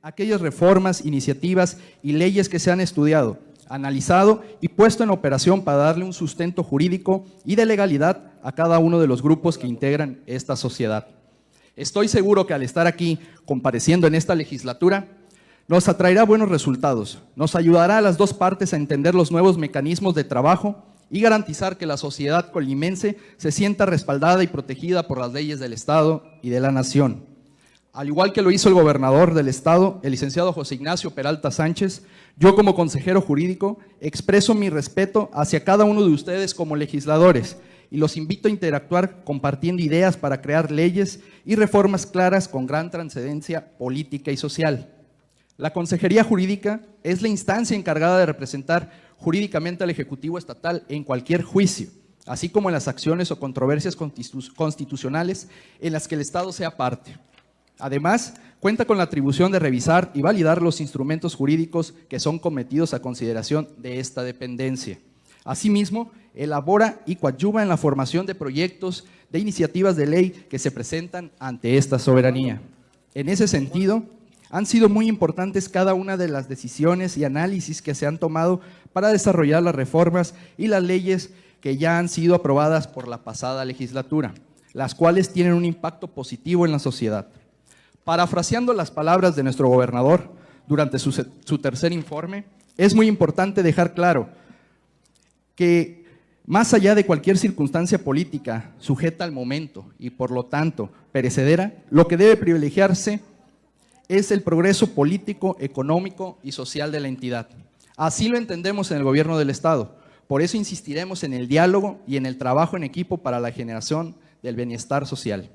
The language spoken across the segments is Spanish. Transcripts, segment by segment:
aquellas reformas, iniciativas y leyes que se han estudiado, analizado y puesto en operación para darle un sustento jurídico y de legalidad a cada uno de los grupos que integran esta sociedad. Estoy seguro que al estar aquí compareciendo en esta legislatura, nos atraerá buenos resultados, nos ayudará a las dos partes a entender los nuevos mecanismos de trabajo y garantizar que la sociedad colimense se sienta respaldada y protegida por las leyes del Estado y de la Nación. Al igual que lo hizo el gobernador del Estado, el licenciado José Ignacio Peralta Sánchez, yo como consejero jurídico expreso mi respeto hacia cada uno de ustedes como legisladores y los invito a interactuar compartiendo ideas para crear leyes y reformas claras con gran trascendencia política y social. La Consejería Jurídica es la instancia encargada de representar jurídicamente al Ejecutivo Estatal en cualquier juicio, así como en las acciones o controversias constitucionales en las que el Estado sea parte. Además, cuenta con la atribución de revisar y validar los instrumentos jurídicos que son cometidos a consideración de esta dependencia. Asimismo, elabora y coadyuva en la formación de proyectos de iniciativas de ley que se presentan ante esta soberanía. En ese sentido, han sido muy importantes cada una de las decisiones y análisis que se han tomado para desarrollar las reformas y las leyes que ya han sido aprobadas por la pasada legislatura, las cuales tienen un impacto positivo en la sociedad. Parafraseando las palabras de nuestro gobernador durante su tercer informe, es muy importante dejar claro que más allá de cualquier circunstancia política sujeta al momento y por lo tanto perecedera, lo que debe privilegiarse es el progreso político, económico y social de la entidad. Así lo entendemos en el gobierno del Estado. Por eso insistiremos en el diálogo y en el trabajo en equipo para la generación del bienestar social.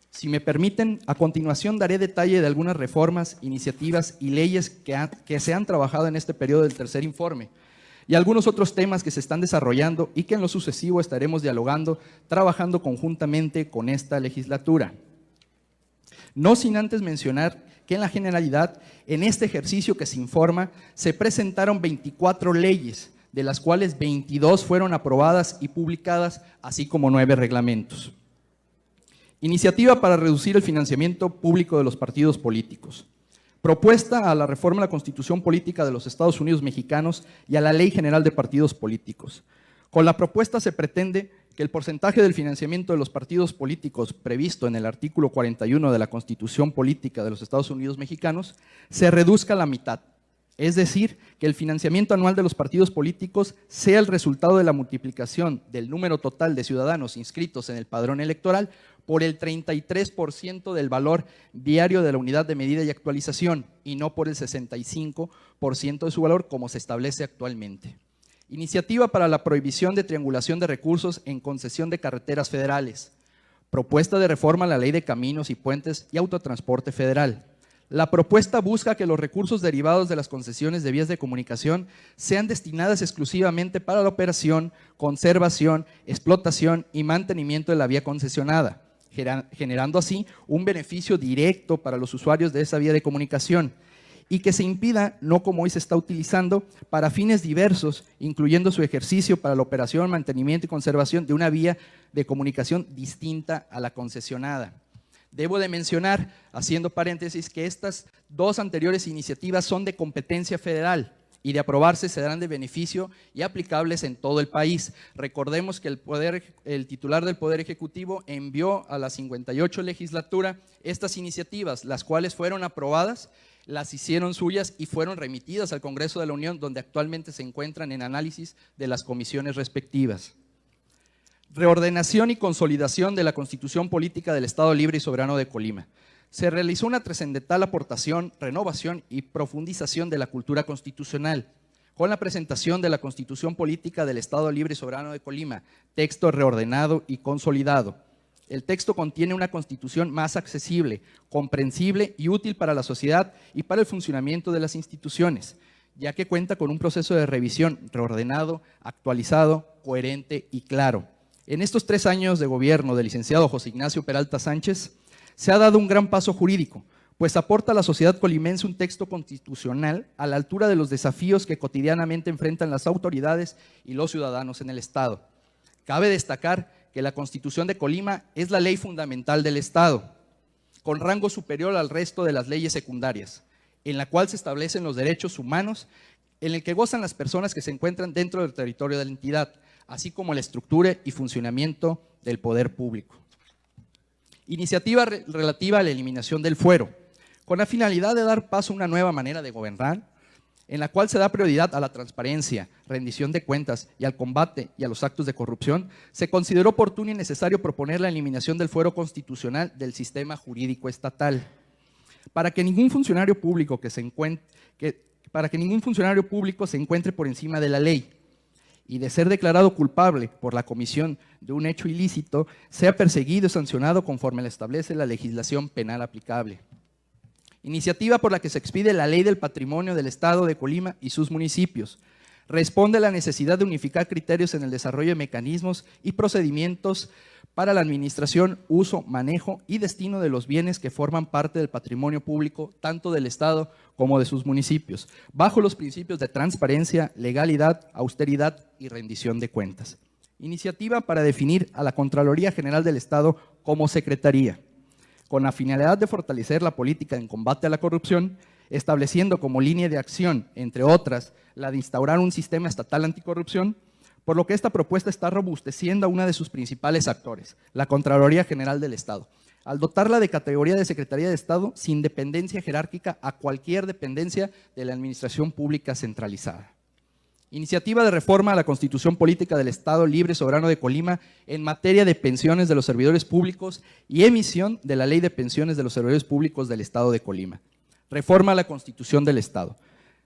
Si me permiten, a continuación daré detalle de algunas reformas, iniciativas y leyes que se han trabajado en este periodo del tercer informe y algunos otros temas que se están desarrollando y que en lo sucesivo estaremos dialogando, trabajando conjuntamente con esta legislatura. No sin antes mencionar que en la generalidad, en este ejercicio que se informa, se presentaron 24 leyes, de las cuales 22 fueron aprobadas y publicadas, así como 9 reglamentos. Iniciativa para reducir el financiamiento público de los partidos políticos. Propuesta a la reforma a la Constitución Política de los Estados Unidos Mexicanos y a la Ley General de Partidos Políticos. Con la propuesta se pretende que el porcentaje del financiamiento de los partidos políticos previsto en el artículo 41 de la Constitución Política de los Estados Unidos Mexicanos se reduzca a la mitad. Es decir, que el financiamiento anual de los partidos políticos sea el resultado de la multiplicación del número total de ciudadanos inscritos en el padrón electoral por el 33% del valor diario de la unidad de medida y actualización y no por el 65% de su valor como se establece actualmente. Iniciativa para la prohibición de triangulación de recursos en concesión de carreteras federales. Propuesta de reforma a la Ley de Caminos y Puentes y Autotransporte Federal. La propuesta busca que los recursos derivados de las concesiones de vías de comunicación sean destinadas exclusivamente para la operación, conservación, explotación y mantenimiento de la vía concesionada, generando así un beneficio directo para los usuarios de esa vía de comunicación y que se impida, no como hoy se está utilizando, para fines diversos, incluyendo su ejercicio para la operación, mantenimiento y conservación de una vía de comunicación distinta a la concesionada. Debo de mencionar, haciendo paréntesis, que estas dos anteriores iniciativas son de competencia federal y de aprobarse serán de beneficio y aplicables en todo el país. Recordemos que el titular del Poder Ejecutivo envió a la 58 legislatura estas iniciativas, las cuales fueron aprobadas, las hicieron suyas y fueron remitidas al Congreso de la Unión, donde actualmente se encuentran en análisis de las comisiones respectivas. Reordenación y consolidación de la Constitución Política del Estado Libre y Soberano de Colima. Se realizó una trascendental aportación, renovación y profundización de la cultura constitucional, con la presentación de la Constitución Política del Estado Libre y Soberano de Colima, texto reordenado y consolidado. El texto contiene una constitución más accesible, comprensible y útil para la sociedad y para el funcionamiento de las instituciones, ya que cuenta con un proceso de revisión reordenado, actualizado, coherente y claro. En estos 3 años de gobierno del licenciado José Ignacio Peralta Sánchez, se ha dado un gran paso jurídico, pues aporta a la sociedad colimense un texto constitucional a la altura de los desafíos que cotidianamente enfrentan las autoridades y los ciudadanos en el Estado. Cabe destacar que la Constitución de Colima es la ley fundamental del Estado, con rango superior al resto de las leyes secundarias. en la cual se establecen los derechos humanos en el que gozan las personas que se encuentran dentro del territorio de la entidad, así como la estructura y funcionamiento del poder público. Iniciativa relativa a la eliminación del fuero, con la finalidad de dar paso a una nueva manera de gobernar, en la cual se da prioridad a la transparencia, rendición de cuentas y al combate y a los actos de corrupción, se consideró oportuno y necesario proponer la eliminación del fuero constitucional del sistema jurídico estatal. Para que ningún funcionario público se encuentre por encima de la ley y de ser declarado culpable por la comisión de un hecho ilícito, sea perseguido y sancionado conforme lo establece la legislación penal aplicable. Iniciativa por la que se expide la Ley del Patrimonio del Estado de Colima y sus municipios. Responde a la necesidad de unificar criterios en el desarrollo de mecanismos y procedimientos para la administración, uso, manejo y destino de los bienes que forman parte del patrimonio público, tanto del Estado como de sus municipios, bajo los principios de transparencia, legalidad, austeridad y rendición de cuentas. Iniciativa para definir a la Contraloría General del Estado como secretaría, con la finalidad de fortalecer la política en combate a la corrupción, estableciendo como línea de acción, entre otras, la de instaurar un sistema estatal anticorrupción, por lo que esta propuesta está robusteciendo a una de sus principales actores, la Contraloría General del Estado, al dotarla de categoría de Secretaría de Estado sin dependencia jerárquica a cualquier dependencia de la Administración Pública centralizada. Iniciativa de reforma a la Constitución Política del Estado Libre y Soberano de Colima en materia de pensiones de los servidores públicos y emisión de la Ley de Pensiones de los Servidores Públicos del Estado de Colima. Reforma a la Constitución del Estado.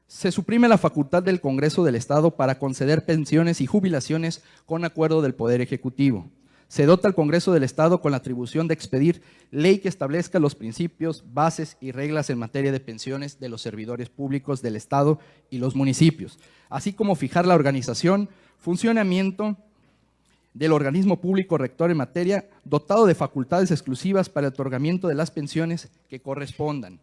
Se suprime la facultad del Congreso del Estado para conceder pensiones y jubilaciones con acuerdo del Poder Ejecutivo. Se dota al Congreso del Estado con la atribución de expedir ley que establezca los principios, bases y reglas en materia de pensiones de los servidores públicos del Estado y los municipios, así como fijar la organización, funcionamiento del organismo público rector en materia, dotado de facultades exclusivas para el otorgamiento de las pensiones que correspondan.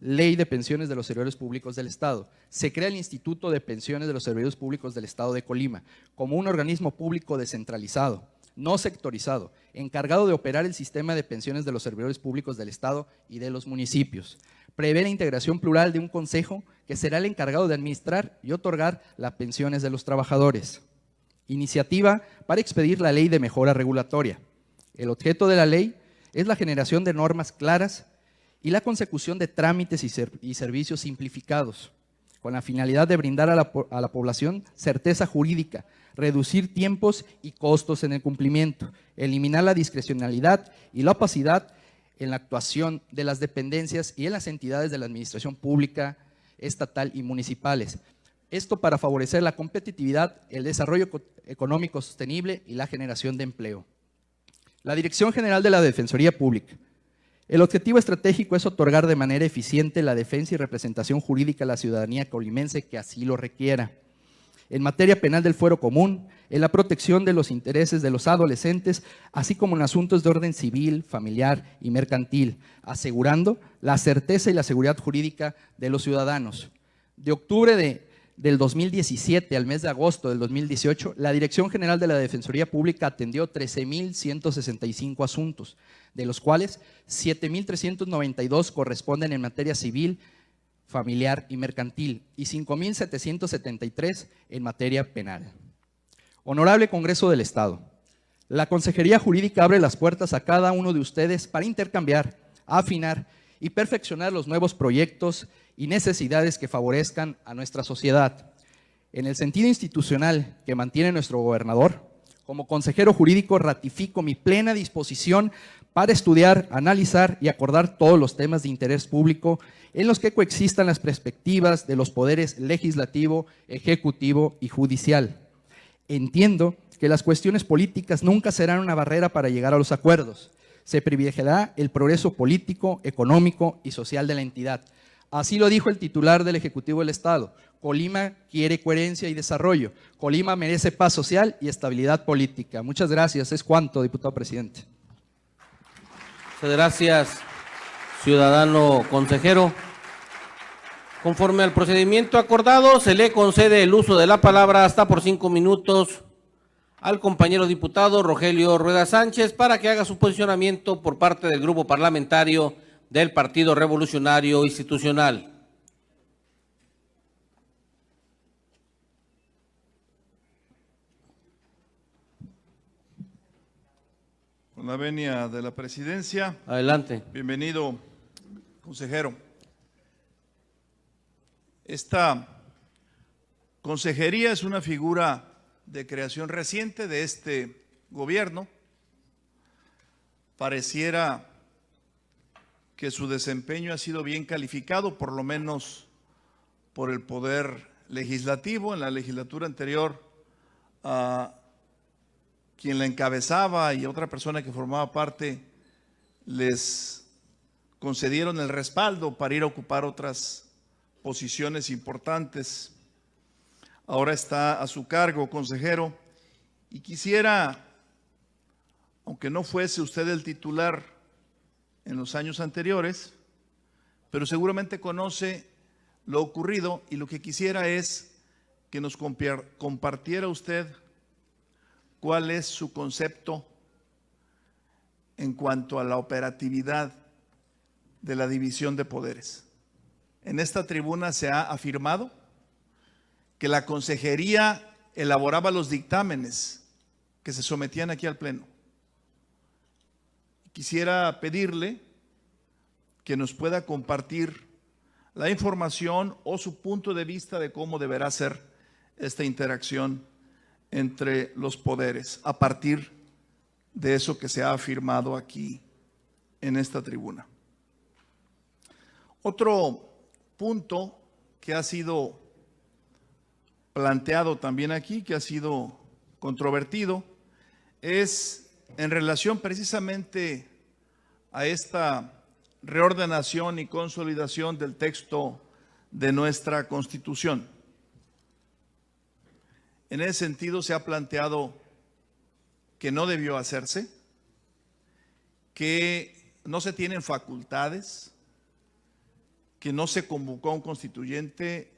Ley de Pensiones de los Servidores Públicos del Estado. Se crea el Instituto de Pensiones de los Servidores Públicos del Estado de Colima como un organismo público descentralizado, no sectorizado, encargado de operar el sistema de pensiones de los servidores públicos del Estado y de los municipios. Prevé la integración plural de un consejo que será el encargado de administrar y otorgar las pensiones de los trabajadores. Iniciativa para expedir la Ley de Mejora Regulatoria. El objeto de la ley es la generación de normas claras y la consecución de trámites y servicios simplificados, con la finalidad de brindar a la población certeza jurídica, reducir tiempos y costos en el cumplimiento, eliminar la discrecionalidad y la opacidad en la actuación de las dependencias y en las entidades de la administración pública, estatal y municipales. Esto para favorecer la competitividad, el desarrollo económico sostenible y la generación de empleo. La Dirección General de la Defensoría Pública. El objetivo estratégico es otorgar de manera eficiente la defensa y representación jurídica a la ciudadanía colimense que así lo requiera. En materia penal del fuero común, en la protección de los intereses de los adolescentes, así como en asuntos de orden civil, familiar y mercantil, asegurando la certeza y la seguridad jurídica de los ciudadanos. De octubre del 2017 al mes de agosto del 2018, la Dirección General de la Defensoría Pública atendió 13,165 asuntos, de los cuales 7,392 corresponden en materia civil, familiar y mercantil, y 5,773 en materia penal. Honorable Congreso del Estado, la Consejería Jurídica abre las puertas a cada uno de ustedes para intercambiar, afinar y perfeccionar los nuevos proyectos y necesidades que favorezcan a nuestra sociedad. En el sentido institucional que mantiene nuestro gobernador, como consejero jurídico ratifico mi plena disposición para estudiar, analizar y acordar todos los temas de interés público en los que coexistan las perspectivas de los poderes legislativo, ejecutivo y judicial. Entiendo que las cuestiones políticas nunca serán una barrera para llegar a los acuerdos. Se privilegiará el progreso político, económico y social de la entidad. Así lo dijo el titular del Ejecutivo del Estado. Colima quiere coherencia y desarrollo. Colima merece paz social y estabilidad política. Muchas gracias. Es cuanto, diputado presidente. Muchas gracias, ciudadano consejero. Conforme al procedimiento acordado, se le concede el uso de la palabra hasta por 5 minutos al compañero diputado Rogelio Rueda Sánchez para que haga su posicionamiento por parte del grupo parlamentario del Partido Revolucionario Institucional. la venia de la presidencia. Adelante. Bienvenido, consejero. Esta consejería es una figura de creación reciente de este gobierno. Pareciera que su desempeño ha sido bien calificado, por lo menos por el Poder Legislativo. En la legislatura anterior, quien la encabezaba y otra persona que formaba parte les concedieron el respaldo para ir a ocupar otras posiciones importantes. Ahora está a su cargo, consejero, y quisiera, aunque no fuese usted el titular en los años anteriores, pero seguramente conoce lo ocurrido, y lo que quisiera es que nos compartiera usted cuál es su concepto en cuanto a la operatividad de la división de poderes. En esta tribuna se ha afirmado que la consejería elaboraba los dictámenes que se sometían aquí al Pleno. Quisiera pedirle que nos pueda compartir la información o su punto de vista de cómo deberá ser esta interacción entre los poderes a partir de eso que se ha afirmado aquí en esta tribuna. Otro punto que ha sido planteado también aquí, que ha sido controvertido, es en relación precisamente a esta reordenación y consolidación del texto de nuestra Constitución. En ese sentido se ha planteado que no debió hacerse, que no se tienen facultades, que no se convocó a un constituyente,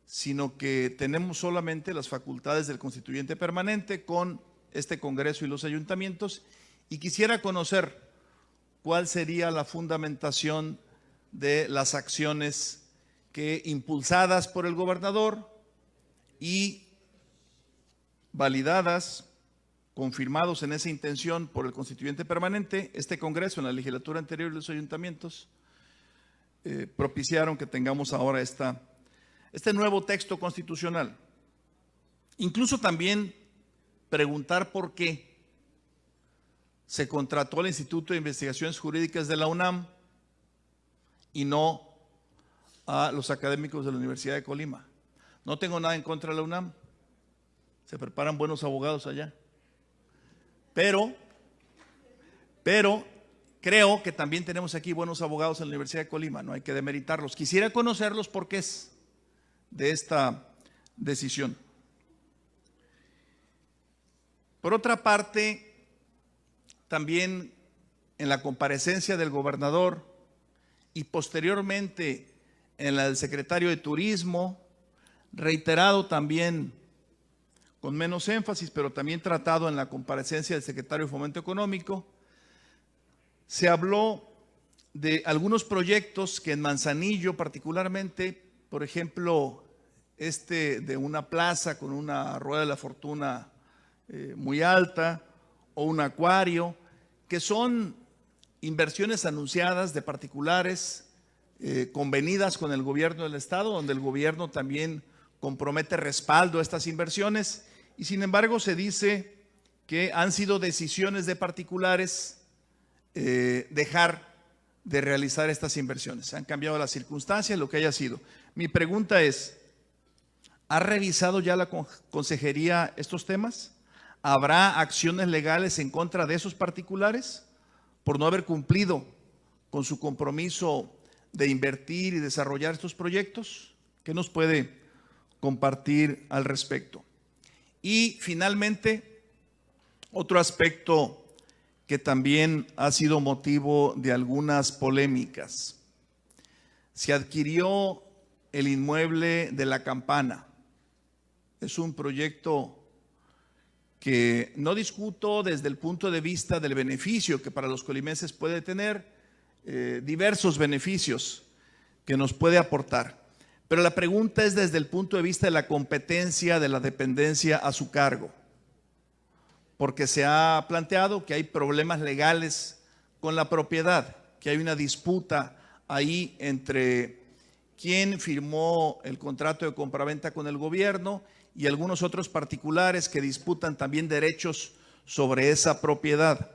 sino que tenemos solamente las facultades del constituyente permanente con este Congreso y los ayuntamientos. Y quisiera conocer cuál sería la fundamentación de las acciones que, impulsadas por el gobernador y validadas, confirmados en esa intención por el constituyente permanente, este Congreso en la legislatura anterior y los ayuntamientos, propiciaron que tengamos ahora este nuevo texto constitucional. Incluso también preguntar por qué se contrató al Instituto de Investigaciones Jurídicas de la UNAM y no a los académicos de la Universidad de Colima. No tengo nada en contra de la UNAM, se preparan buenos abogados allá, pero creo que también tenemos aquí buenos abogados en la Universidad de Colima, no hay que demeritarlos. Quisiera conocer los porqués de esta decisión. Por otra parte, también en la comparecencia del gobernador y posteriormente en la del secretario de Turismo, reiterado también con menos énfasis, pero también tratado en la comparecencia del secretario de Fomento Económico, se habló de algunos proyectos que en Manzanillo particularmente, por ejemplo, de una plaza con una rueda de la fortuna muy alta o un acuario, que son inversiones anunciadas de particulares, convenidas con el gobierno del estado, donde el gobierno también compromete respaldo a estas inversiones, y sin embargo se dice que han sido decisiones de particulares dejar de realizar estas inversiones. Se han cambiado las circunstancias, lo que haya sido. Mi pregunta es, ¿ha revisado ya la consejería estos temas? ¿Habrá acciones legales en contra de esos particulares por no haber cumplido con su compromiso de invertir y desarrollar estos proyectos? ¿Qué nos puede compartir al respecto? Y finalmente, otro aspecto que también ha sido motivo de algunas polémicas. Se adquirió el inmueble de La Campana. Es un proyecto que no discuto desde el punto de vista del beneficio que para los colimenses puede tener, diversos beneficios que nos puede aportar. Pero la pregunta es desde el punto de vista de la competencia de la dependencia a su cargo. porque se ha planteado que hay problemas legales con la propiedad, que hay una disputa ahí entre quien firmó el contrato de compraventa con el gobierno y algunos otros particulares que disputan también derechos sobre esa propiedad.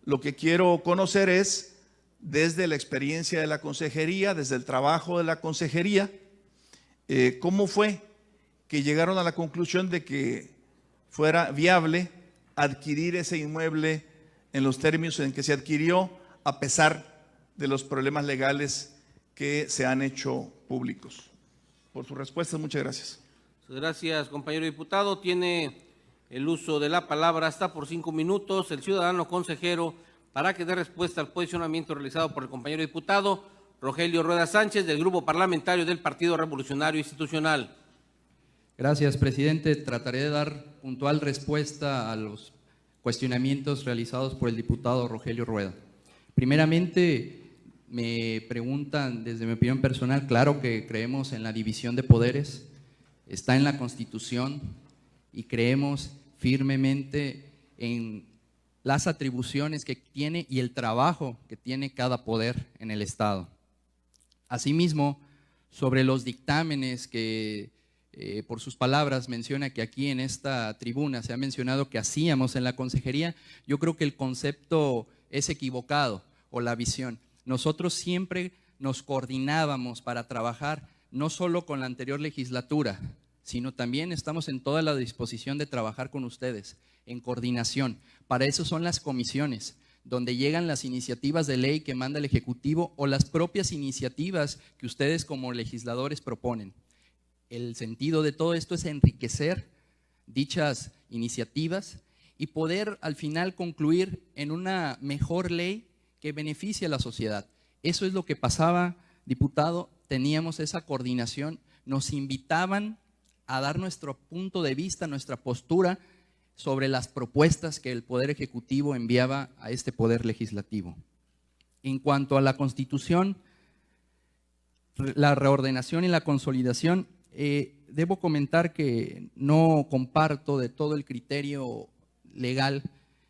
Lo que quiero conocer es, desde la experiencia de la consejería, desde el trabajo de la consejería, ¿cómo fue que llegaron a la conclusión de que fuera viable adquirir ese inmueble en los términos en que se adquirió, a pesar de los problemas legales que se han hecho públicos? Por su respuesta, muchas gracias. Gracias, compañero diputado. Tiene el uso de la palabra hasta por 5 minutos el ciudadano consejero para que dé respuesta al posicionamiento realizado por el compañero diputado Rogelio Rueda Sánchez, del Grupo Parlamentario del Partido Revolucionario Institucional. Gracias, presidente. Trataré de dar puntual respuesta a los cuestionamientos realizados por el diputado Rogelio Rueda. Primeramente, me preguntan, desde mi opinión personal, claro que creemos en la división de poderes, está en la Constitución y creemos firmemente en las atribuciones que tiene y el trabajo que tiene cada poder en el Estado. Asimismo, sobre los dictámenes que, por sus palabras, menciona que aquí en esta tribuna se ha mencionado que hacíamos en la consejería, yo creo que el concepto es equivocado, o la visión. Nosotros siempre nos coordinábamos para trabajar no solo con la anterior legislatura, sino también estamos en toda la disposición de trabajar con ustedes, en coordinación. Para eso son las comisiones, donde llegan las iniciativas de ley que manda el Ejecutivo o las propias iniciativas que ustedes como legisladores proponen. El sentido de todo esto es enriquecer dichas iniciativas y poder al final concluir en una mejor ley que beneficie a la sociedad. Eso es lo que pasaba, diputado, teníamos esa coordinación, nos invitaban a dar nuestro punto de vista, nuestra postura sobre las propuestas que el Poder Ejecutivo enviaba a este Poder Legislativo. En cuanto a la Constitución, la reordenación y la consolidación, debo comentar que no comparto de todo el criterio legal,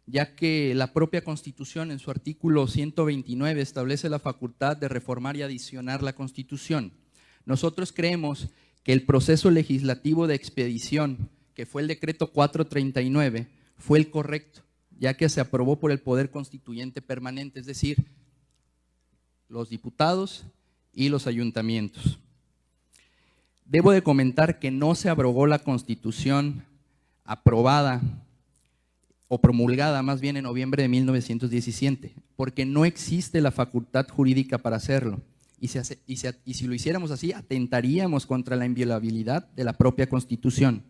ya que la propia Constitución en su artículo 129 establece la facultad de reformar y adicionar la Constitución. Nosotros creemos que el proceso legislativo de expedición, que fue el decreto 439, fue el correcto, ya que se aprobó por el Poder Constituyente Permanente, es decir, los diputados y los ayuntamientos. Debo de comentar que no se abrogó la Constitución aprobada o promulgada más bien en noviembre de 1917, porque no existe la facultad jurídica para hacerlo. Y si lo hiciéramos así, atentaríamos contra la inviolabilidad de la propia Constitución.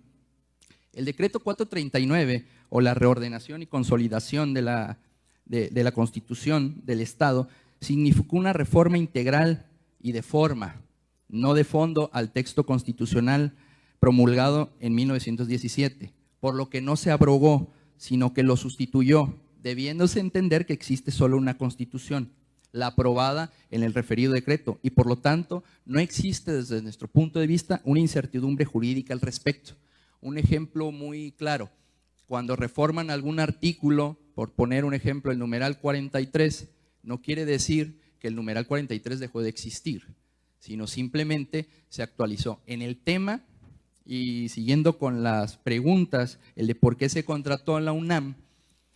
El decreto 439, o la reordenación y consolidación de la Constitución del Estado, significó una reforma integral y de forma, no de fondo, al texto constitucional promulgado en 1917, por lo que no se abrogó, sino que lo sustituyó, debiéndose entender que existe solo una Constitución, la aprobada en el referido decreto, y por lo tanto no existe desde nuestro punto de vista una incertidumbre jurídica al respecto. Un ejemplo muy claro, cuando reforman algún artículo, por poner un ejemplo, el numeral 43, no quiere decir que el numeral 43 dejó de existir, sino simplemente se actualizó. En el tema, y siguiendo con las preguntas, el de por qué se contrató a la UNAM,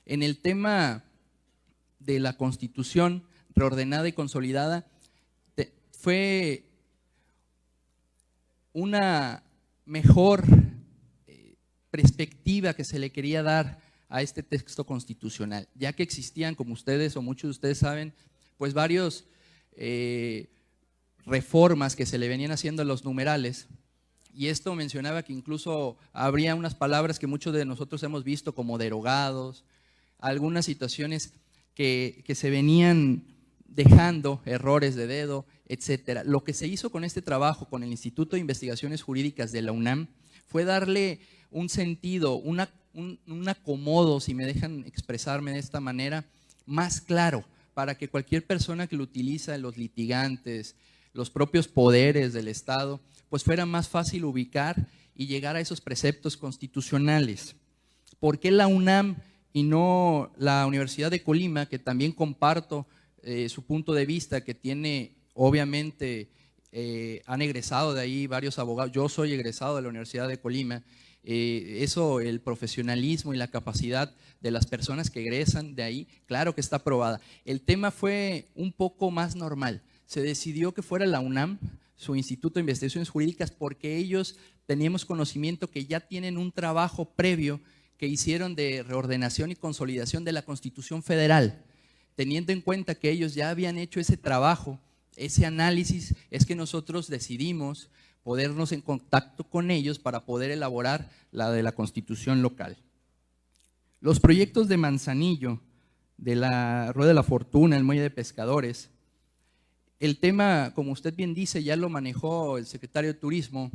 en el tema de la Constitución reordenada y consolidada, fue una mejor perspectiva que se le quería dar a este texto constitucional, ya que existían, como ustedes o muchos de ustedes saben, pues varios reformas que se le venían haciendo a los numerales, y esto mencionaba que incluso habría unas palabras que muchos de nosotros hemos visto como derogados, algunas situaciones que se venían dejando, errores de dedo, etcétera. Lo que se hizo con este trabajo, con el Instituto de Investigaciones Jurídicas de la UNAM, fue darle un sentido, un acomodo, si me dejan expresarme de esta manera, más claro, para que cualquier persona que lo utiliza, los litigantes, los propios poderes del Estado, pues fuera más fácil ubicar y llegar a esos preceptos constitucionales. ¿Por qué la UNAM y no la Universidad de Colima, que también comparto su punto de vista, que tiene, obviamente, han egresado de ahí varios abogados. Yo soy egresado de la Universidad de Colima. Eso, el profesionalismo y la capacidad de las personas que egresan de ahí, claro que está aprobada. El tema fue un poco más normal. Se decidió que fuera la UNAM, su Instituto de Investigaciones Jurídicas, porque ellos teníamos conocimiento que ya tienen un trabajo previo que hicieron de reordenación y consolidación de la Constitución Federal. Teniendo en cuenta que ellos ya habían hecho ese trabajo, ese análisis, es que nosotros decidimos ponernos en contacto con ellos para poder elaborar la de la Constitución local. Los proyectos de Manzanillo, de la Rueda de la Fortuna, el Muelle de Pescadores, el tema, como usted bien dice, ya lo manejó el secretario de Turismo,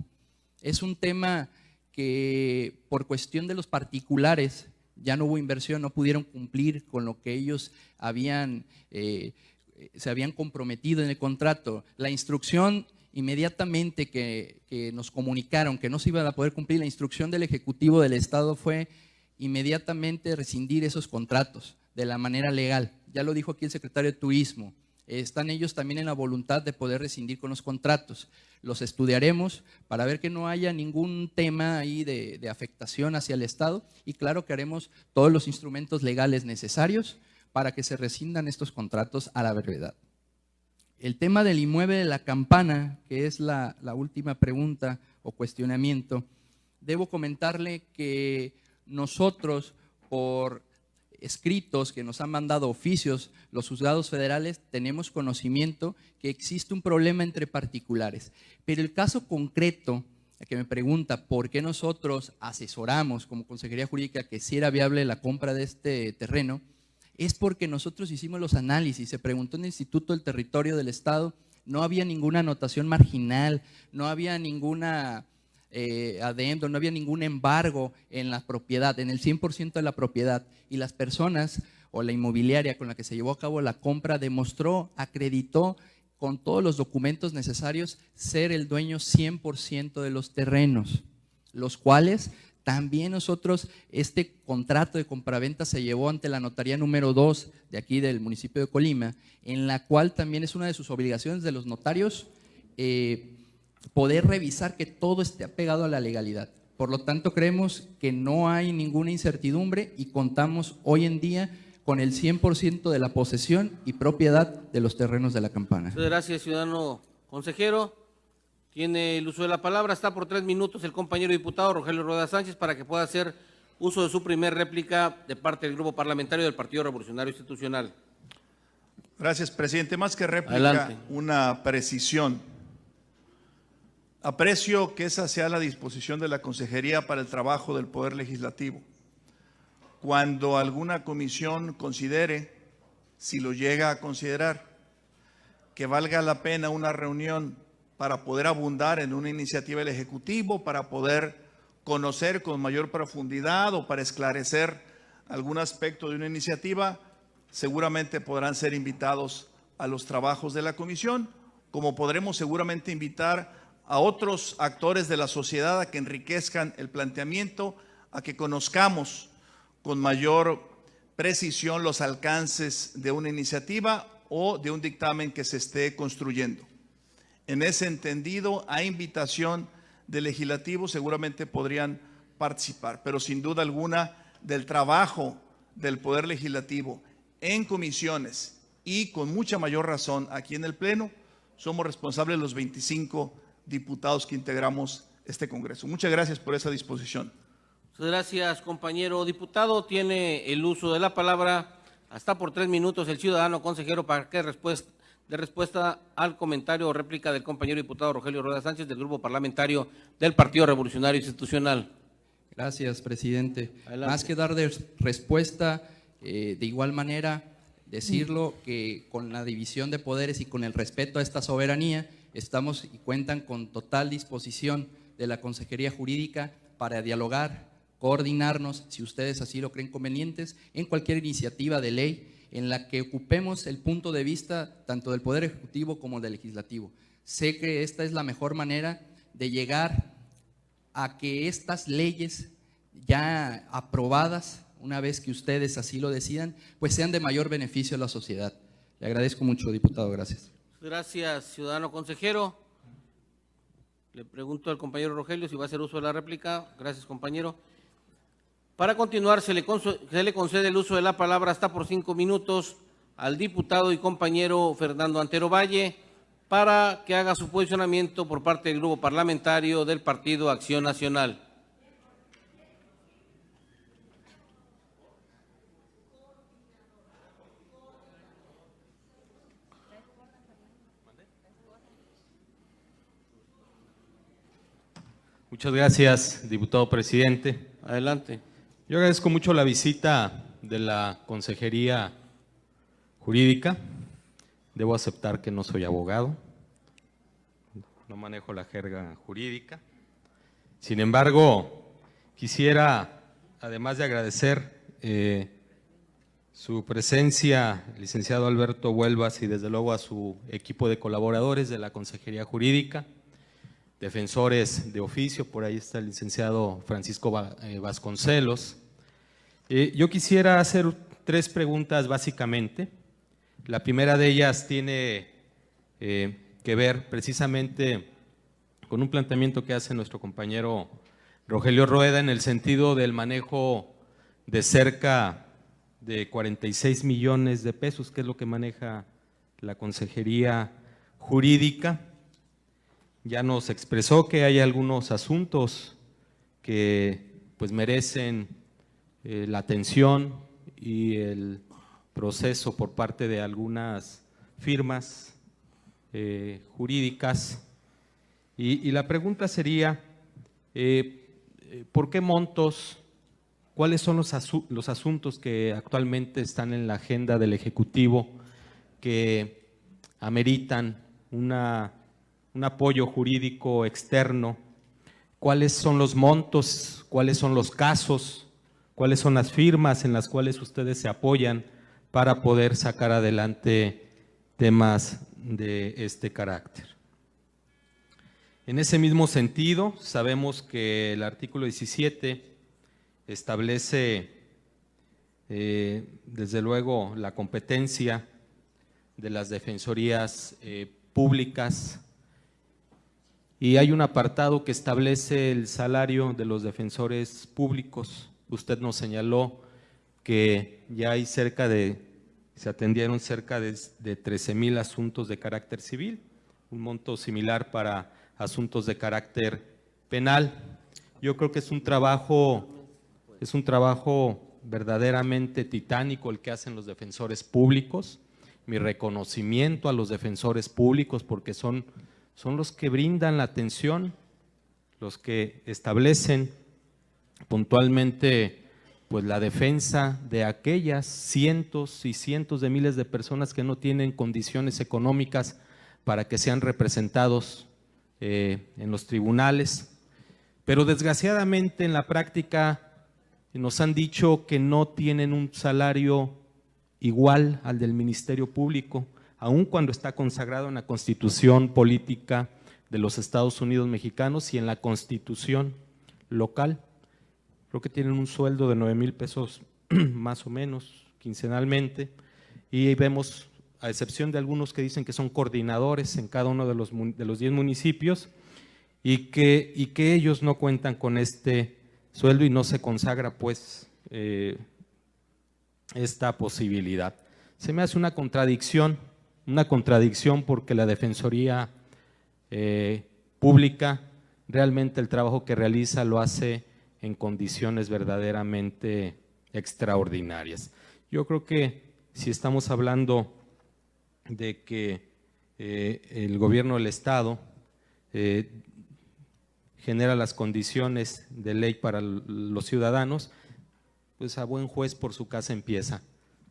es un tema que por cuestión de los particulares ya no hubo inversión, no pudieron cumplir con lo que ellos se habían comprometido en el contrato. La instrucción inmediatamente que nos comunicaron que no se iban a poder cumplir, la instrucción del Ejecutivo del Estado fue inmediatamente rescindir esos contratos de la manera legal. Ya lo dijo aquí el secretario de Turismo. Están ellos también en la voluntad de poder rescindir con los contratos. Los estudiaremos para ver que no haya ningún tema ahí de afectación hacia el Estado, y claro que haremos todos los instrumentos legales necesarios para que se rescindan estos contratos a la brevedad. El tema del inmueble de la Campana, que es la última pregunta o cuestionamiento, debo comentarle que nosotros, por escritos que nos han mandado oficios, los juzgados federales, tenemos conocimiento que existe un problema entre particulares. Pero el caso concreto que me pregunta por qué nosotros asesoramos como Consejería Jurídica que si era viable la compra de este terreno, es porque nosotros hicimos los análisis. Se preguntó en el Instituto del Territorio del Estado, no había ninguna anotación marginal, no había ninguna adendo, no había ningún embargo en la propiedad, en el 100% de la propiedad, y las personas o la inmobiliaria con la que se llevó a cabo la compra demostró, acreditó con todos los documentos necesarios ser el dueño 100% de los terrenos, los cuales también nosotros, este contrato de compraventa se llevó ante la notaría número 2 de aquí del municipio de Colima, en la cual también es una de sus obligaciones de los notarios poder revisar que todo esté apegado a la legalidad. Por lo tanto, creemos que no hay ninguna incertidumbre y contamos hoy en día con el 100% de la posesión y propiedad de los terrenos de la Campana. Muchas gracias, ciudadano consejero. Tiene el uso de la palabra, está por 3 minutos el compañero diputado Rogelio Rueda Sánchez para que pueda hacer uso de su primer réplica de parte del Grupo Parlamentario del Partido Revolucionario Institucional. Gracias, presidente. Más que réplica, Adelante. una precisión. Aprecio que esa sea la disposición de la Consejería para el trabajo del Poder Legislativo. Cuando alguna comisión considere, si lo llega a considerar, que valga la pena una reunión para poder abundar en una iniciativa del Ejecutivo, para poder conocer con mayor profundidad o para esclarecer algún aspecto de una iniciativa, seguramente podrán ser invitados a los trabajos de la comisión, como podremos seguramente invitar a otros actores de la sociedad a que enriquezcan el planteamiento, a que conozcamos con mayor precisión los alcances de una iniciativa o de un dictamen que se esté construyendo. En ese entendido, a invitación del legislativo seguramente podrían participar, pero sin duda alguna del trabajo del Poder Legislativo en comisiones y con mucha mayor razón aquí en el Pleno, somos responsables los 25 diputados que integramos este Congreso. Muchas gracias por esa disposición. Muchas gracias, compañero diputado. Tiene el uso de la palabra hasta por 3 minutos el ciudadano consejero para que respuesta al comentario o réplica del compañero diputado Rogelio Rueda Sánchez del Grupo Parlamentario del Partido Revolucionario Institucional. Gracias, presidente. Adelante. Más que dar respuesta, de igual manera, decirlo que con la división de poderes y con el respeto a esta soberanía, estamos y cuentan con total disposición de la Consejería Jurídica para dialogar, coordinarnos, si ustedes así lo creen convenientes, en cualquier iniciativa de ley en la que ocupemos el punto de vista tanto del Poder Ejecutivo como del Legislativo. Sé que esta es la mejor manera de llegar a que estas leyes ya aprobadas una vez que ustedes así lo decidan, pues sean de mayor beneficio a la sociedad. Le agradezco mucho, diputado. Gracias. Gracias, ciudadano consejero. Le pregunto al compañero Rogelio si va a hacer uso de la réplica. Gracias, compañero. Para continuar, se le concede el uso de la palabra hasta por 5 minutos al diputado y compañero Fernando Antero Valle para que haga su posicionamiento por parte del grupo parlamentario del Partido Acción Nacional. Muchas gracias, diputado presidente. Adelante. Yo agradezco mucho la visita de la Consejería Jurídica. Debo aceptar que no soy abogado, no manejo la jerga jurídica. Sin embargo, quisiera, además de agradecer su presencia, licenciado Alberto Huelvas, y desde luego a su equipo de colaboradores de la Consejería Jurídica, defensores de oficio, por ahí está el licenciado Francisco Vasconcelos. Yo quisiera hacer 3 preguntas básicamente. La primera de ellas tiene que ver precisamente con un planteamiento que hace nuestro compañero Rogelio Rueda en el sentido del manejo de cerca de 46 millones de pesos, que es lo que maneja la Consejería Jurídica. Ya nos expresó que hay algunos asuntos que pues merecen la atención y el proceso por parte de algunas firmas jurídicas. Y la pregunta sería, ¿por qué montos? ¿Cuáles son los asuntos que actualmente están en la agenda del Ejecutivo que ameritan un apoyo jurídico externo? ¿Cuáles son los montos? ¿Cuáles son los casos? ¿Cuáles son las firmas en las cuales ustedes se apoyan para poder sacar adelante temas de este carácter? En ese mismo sentido, sabemos que el artículo 17 establece desde luego la competencia de las defensorías públicas, y hay un apartado que establece el salario de los defensores públicos. Usted nos señaló que ya hay se atendieron cerca de 13,000 asuntos de carácter civil, un monto similar para asuntos de carácter penal. Yo creo que es un trabajo verdaderamente titánico el que hacen los defensores públicos. Mi reconocimiento a los defensores públicos, porque son los que brindan la atención, los que establecen puntualmente pues la defensa de aquellas cientos y cientos de miles de personas que no tienen condiciones económicas para que sean representados en los tribunales. Pero desgraciadamente en la práctica nos han dicho que no tienen un salario igual al del Ministerio Público, aun cuando está consagrado en la Constitución Política de los Estados Unidos Mexicanos y en la Constitución local. Creo que tienen un sueldo de 9,000 pesos más o menos quincenalmente, y vemos, a excepción de algunos que dicen que son coordinadores en cada uno de los 10 municipios, y que ellos no cuentan con este sueldo y no se consagra pues esta posibilidad. Se me hace una contradicción porque la Defensoría Pública realmente el trabajo que realiza lo hace en condiciones verdaderamente extraordinarias. Yo creo que si estamos hablando de que el gobierno del Estado genera las condiciones de ley para los ciudadanos, pues a buen juez por su casa empieza.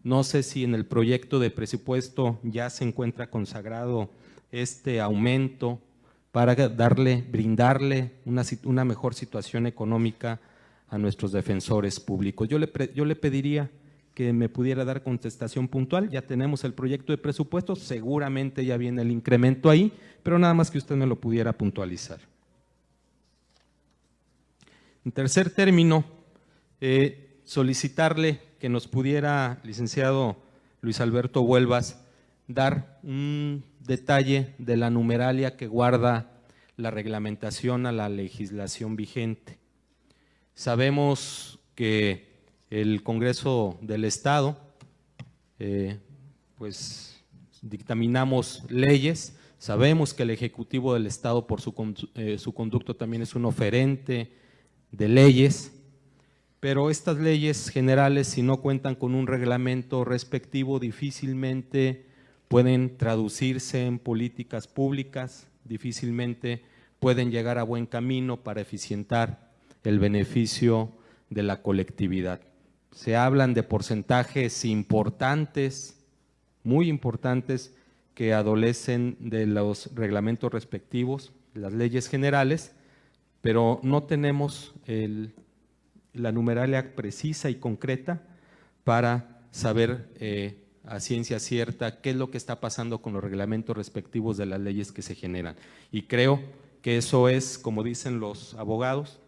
No sé si en el proyecto de presupuesto ya se encuentra consagrado este aumento para brindarle una mejor situación económica a nuestros defensores públicos. Yo le pediría que me pudiera dar contestación puntual. Ya tenemos el proyecto de presupuesto, seguramente ya viene el incremento ahí, pero nada más que usted me lo pudiera puntualizar. En tercer término, solicitarle que nos pudiera, licenciado Luis Alberto Huelvas, dar un detalle de la numeralia que guarda la reglamentación a la legislación vigente. Sabemos que el Congreso del Estado, pues dictaminamos leyes, sabemos que el Ejecutivo del Estado por su conducto también es un oferente de leyes, pero estas leyes generales, si no cuentan con un reglamento respectivo, difícilmente pueden traducirse en políticas públicas, difícilmente pueden llegar a buen camino para eficientar el beneficio de la colectividad. Se hablan de porcentajes importantes, muy importantes, que adolecen de los reglamentos respectivos, las leyes generales, pero no tenemos la numeralia precisa y concreta para saber a ciencia cierta qué es lo que está pasando con los reglamentos respectivos de las leyes que se generan. Y creo que eso es, como dicen los abogados,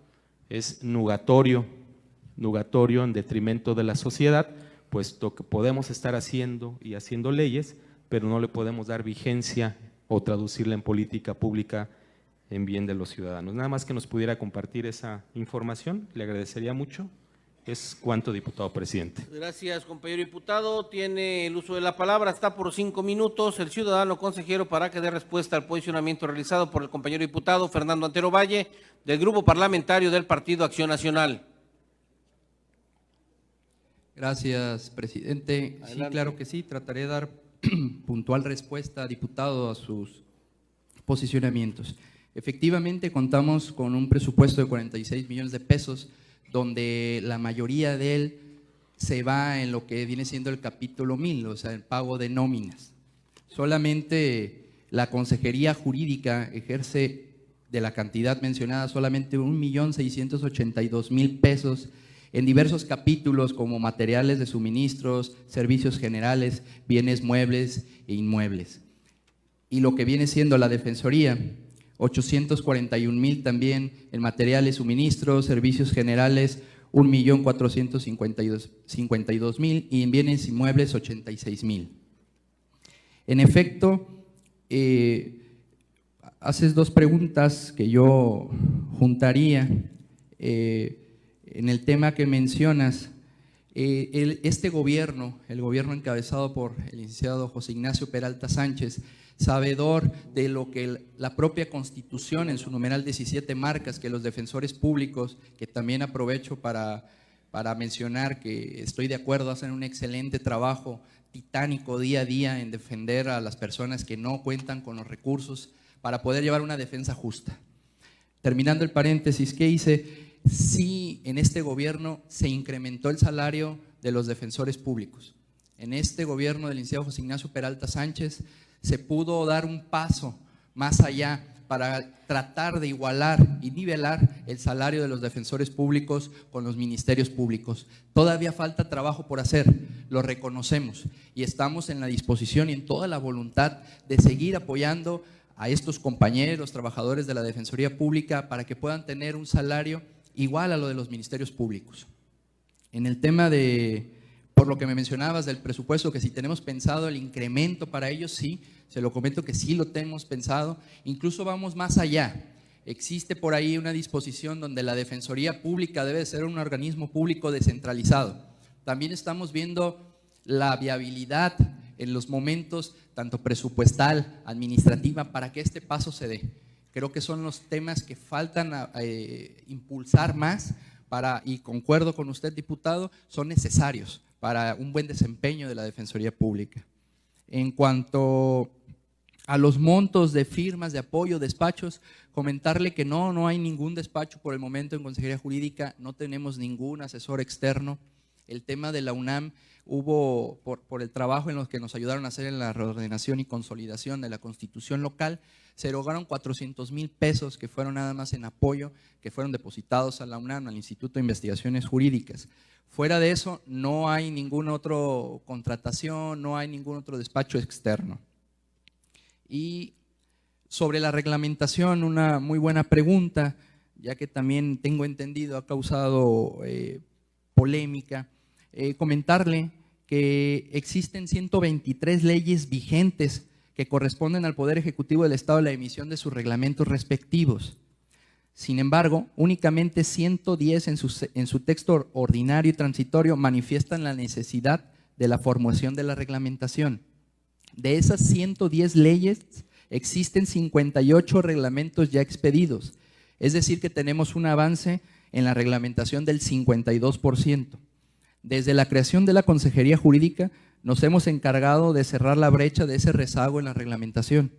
es nugatorio en detrimento de la sociedad, puesto que podemos estar haciendo leyes, pero no le podemos dar vigencia o traducirla en política pública en bien de los ciudadanos. Nada más que nos pudiera compartir esa información, le agradecería mucho. Es cuanto, diputado presidente. Gracias, compañero diputado. Tiene el uso de la palabra, está por 5 minutos, el ciudadano consejero para que dé respuesta al posicionamiento realizado por el compañero diputado Fernando Antero Valle, del Grupo Parlamentario del Partido Acción Nacional. Gracias, presidente. Adelante. Sí, claro que sí, trataré de dar puntual respuesta, diputado, a sus posicionamientos. Efectivamente, contamos con un presupuesto de 46 millones de pesos, donde la mayoría de él se va en lo que viene siendo el capítulo 1000, o sea, el pago de nóminas. Solamente la Consejería Jurídica ejerce de la cantidad mencionada solamente 1.682.000 pesos en diversos capítulos como materiales de suministros, servicios generales, bienes muebles e inmuebles. Y lo que viene siendo la Defensoría, 841.000 también en materiales, suministros, servicios generales, 1.452.000 y en bienes inmuebles 86.000. En efecto, haces dos preguntas que yo juntaría en el tema que mencionas. Este gobierno, el gobierno encabezado por el licenciado José Ignacio Peralta Sánchez, sabedor de lo que la propia Constitución en su numeral 17 marca, que los defensores públicos, que también aprovecho para mencionar que estoy de acuerdo, hacen un excelente trabajo titánico día a día en defender a las personas que no cuentan con los recursos para poder llevar una defensa justa. Terminando el paréntesis, ¿qué hice? Sí, en este gobierno se incrementó el salario de los defensores públicos. En este gobierno del licenciado José Ignacio Peralta Sánchez se pudo dar un paso más allá para tratar de igualar y nivelar el salario de los defensores públicos con los ministerios públicos. Todavía falta trabajo por hacer, lo reconocemos y estamos en la disposición y en toda la voluntad de seguir apoyando a estos compañeros, trabajadores de la Defensoría Pública para que puedan tener un salario igual a lo de los ministerios públicos. En el tema de, por lo que me mencionabas del presupuesto, que si tenemos pensado el incremento para ellos, sí, se lo comento que sí lo tenemos pensado, incluso vamos más allá. Existe por ahí una disposición donde la Defensoría Pública debe ser un organismo público descentralizado. También estamos viendo la viabilidad en los momentos tanto presupuestal, administrativa, para que este paso se dé. Creo que son los temas que faltan impulsar más y concuerdo con usted, diputado, son necesarios para un buen desempeño de la Defensoría Pública. En cuanto a los montos de firmas de apoyo, despachos, comentarle que no hay ningún despacho por el momento en Consejería Jurídica, no tenemos ningún asesor externo. El tema de la UNAM hubo, por el trabajo en los que nos ayudaron a hacer en la reordenación y consolidación de la Constitución local, se erogaron 400,000 pesos que fueron nada más en apoyo, que fueron depositados a la UNAM, al Instituto de Investigaciones Jurídicas. Fuera de eso, no hay ninguna otra contratación, no hay ningún otro despacho externo. Y sobre la reglamentación, una muy buena pregunta, ya que también tengo entendido ha causado polémica, comentarle que existen 123 leyes vigentes que corresponden al Poder Ejecutivo del Estado a la emisión de sus reglamentos respectivos. Sin embargo, únicamente 110 en su texto ordinario y transitorio manifiestan la necesidad de la formulación de la reglamentación. De esas 110 leyes, existen 58 reglamentos ya expedidos, es decir que tenemos un avance en la reglamentación del 52%. Desde la creación de la Consejería Jurídica nos hemos encargado de cerrar la brecha de ese rezago en la reglamentación,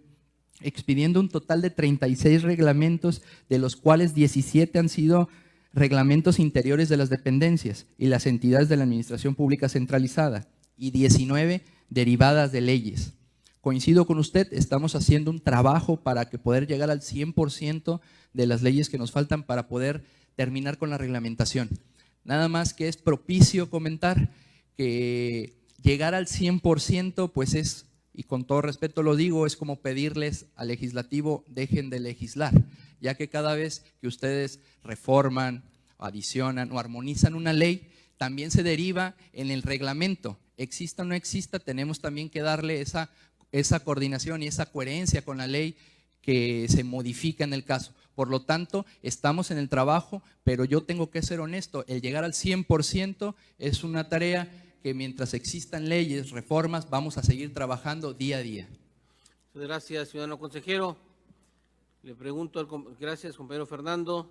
expidiendo un total de 36 reglamentos, de los cuales 17 han sido reglamentos interiores de las dependencias y las entidades de la Administración Pública Centralizada, y 19 derivadas de leyes. Coincido con usted, estamos haciendo un trabajo para que poder llegar al 100% de las leyes que nos faltan para poder terminar con la reglamentación. Nada más que es propicio comentar que llegar al 100% pues es, y con todo respeto lo digo, es como pedirles al legislativo dejen de legislar, ya que cada vez que ustedes reforman, adicionan o armonizan una ley, también se deriva en el reglamento. Exista o no exista, tenemos también que darle esa coordinación y esa coherencia con la ley que se modifica en el caso. Por lo tanto, estamos en el trabajo, pero yo tengo que ser honesto, el llegar al 100% es una tarea que mientras existan leyes, reformas, vamos a seguir trabajando día a día. Muchas gracias, ciudadano consejero. Le pregunto, gracias, compañero Fernando.